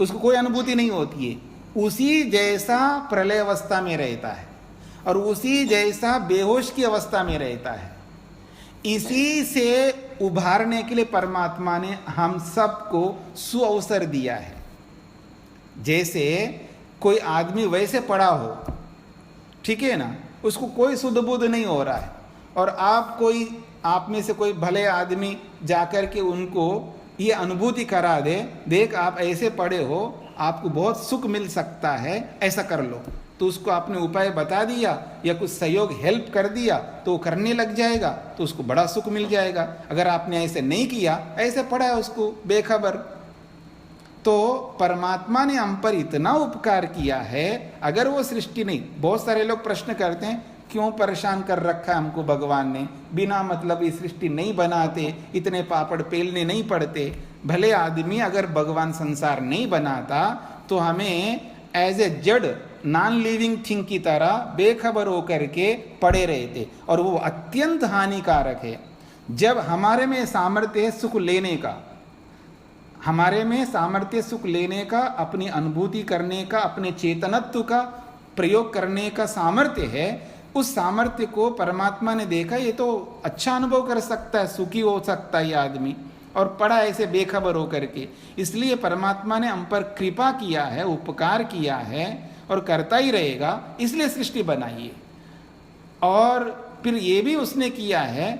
उसको कोई अनुभूति नहीं होती है, उसी जैसा प्रलय अवस्था में रहता है। और उसी जैसा बेहोश की अवस्था में रहता है। इसी से उभारने के लिए परमात्मा ने हम सबको सुअवसर दिया है। जैसे कोई आदमी वैसे पड़ा हो, ठीक है ना, उसको कोई सुध बुध नहीं हो रहा है, और आप में से कोई भले आदमी जाकर के उनको ये अनुभूति करा दे, देख आप ऐसे पड़े हो, आपको बहुत सुख मिल सकता है, ऐसा कर लो, तो उसको आपने उपाय बता दिया या कुछ सहयोग हेल्प कर दिया तो वो करने लग जाएगा, तो उसको बड़ा सुख मिल जाएगा। अगर आपने ऐसे नहीं किया, ऐसे पड़ा है उसको बेखबर, तो परमात्मा ने हम पर इतना उपकार किया है। अगर वो सृष्टि नहीं, बहुत सारे लोग प्रश्न करते हैं क्यों परेशान कर रखा है हमको भगवान ने, बिना मतलब ये सृष्टि नहीं बनाते, इतने पापड़ पेलने नहीं पड़ते। भले आदमी अगर भगवान संसार नहीं बनाता तो हमें एज ए जड़ नॉन लिविंग थिंग की तरह बेखबर होकर के पड़े रहते, और वो अत्यंत हानिकारक है। जब हमारे में सामर्थ्य है सुख लेने का, हमारे में सामर्थ्य सुख लेने का, अपनी अनुभूति करने का, अपने चेतनत्व का प्रयोग करने का सामर्थ्य है, उस सामर्थ्य को परमात्मा ने देखा ये तो अच्छा अनुभव कर सकता है, सुखी हो सकता है ये आदमी, और पड़ा ऐसे बेखबर होकर के। इसलिए परमात्मा ने हम पर कृपा किया है, उपकार किया है और करता ही रहेगा, इसलिए सृष्टि बनाई है। और फिर ये भी उसने किया है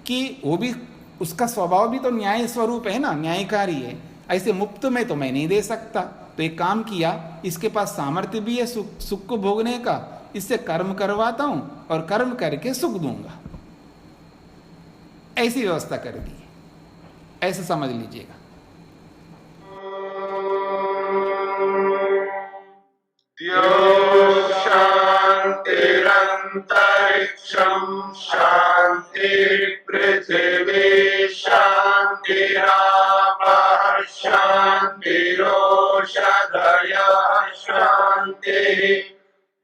कि वो भी, उसका स्वभाव भी तो न्याय स्वरूप है ना, न्यायकारी है। ऐसे मुफ्त में तो मैं नहीं दे सकता, तो एक काम किया, इसके पास सामर्थ्य भी है सुख को भोगने का, इससे कर्म करवाता हूं और कर्म करके सुख दूंगा, ऐसी व्यवस्था कर दी, ऐसे समझ लीजिएगा। शांतिरंतरिक्षं शांति पृथिवी शांतिरापः शांतिरोषधयः शांतिः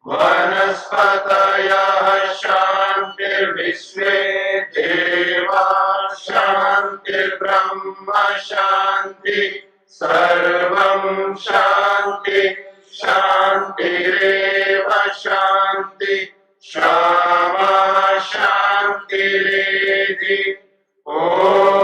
वनस्पतयः शांतिर्विश्वे देवाः शांतिर्ब्रह्म शांति सर्वं शांति शांतिरेव शांति शामा शांतिरेधि। ओम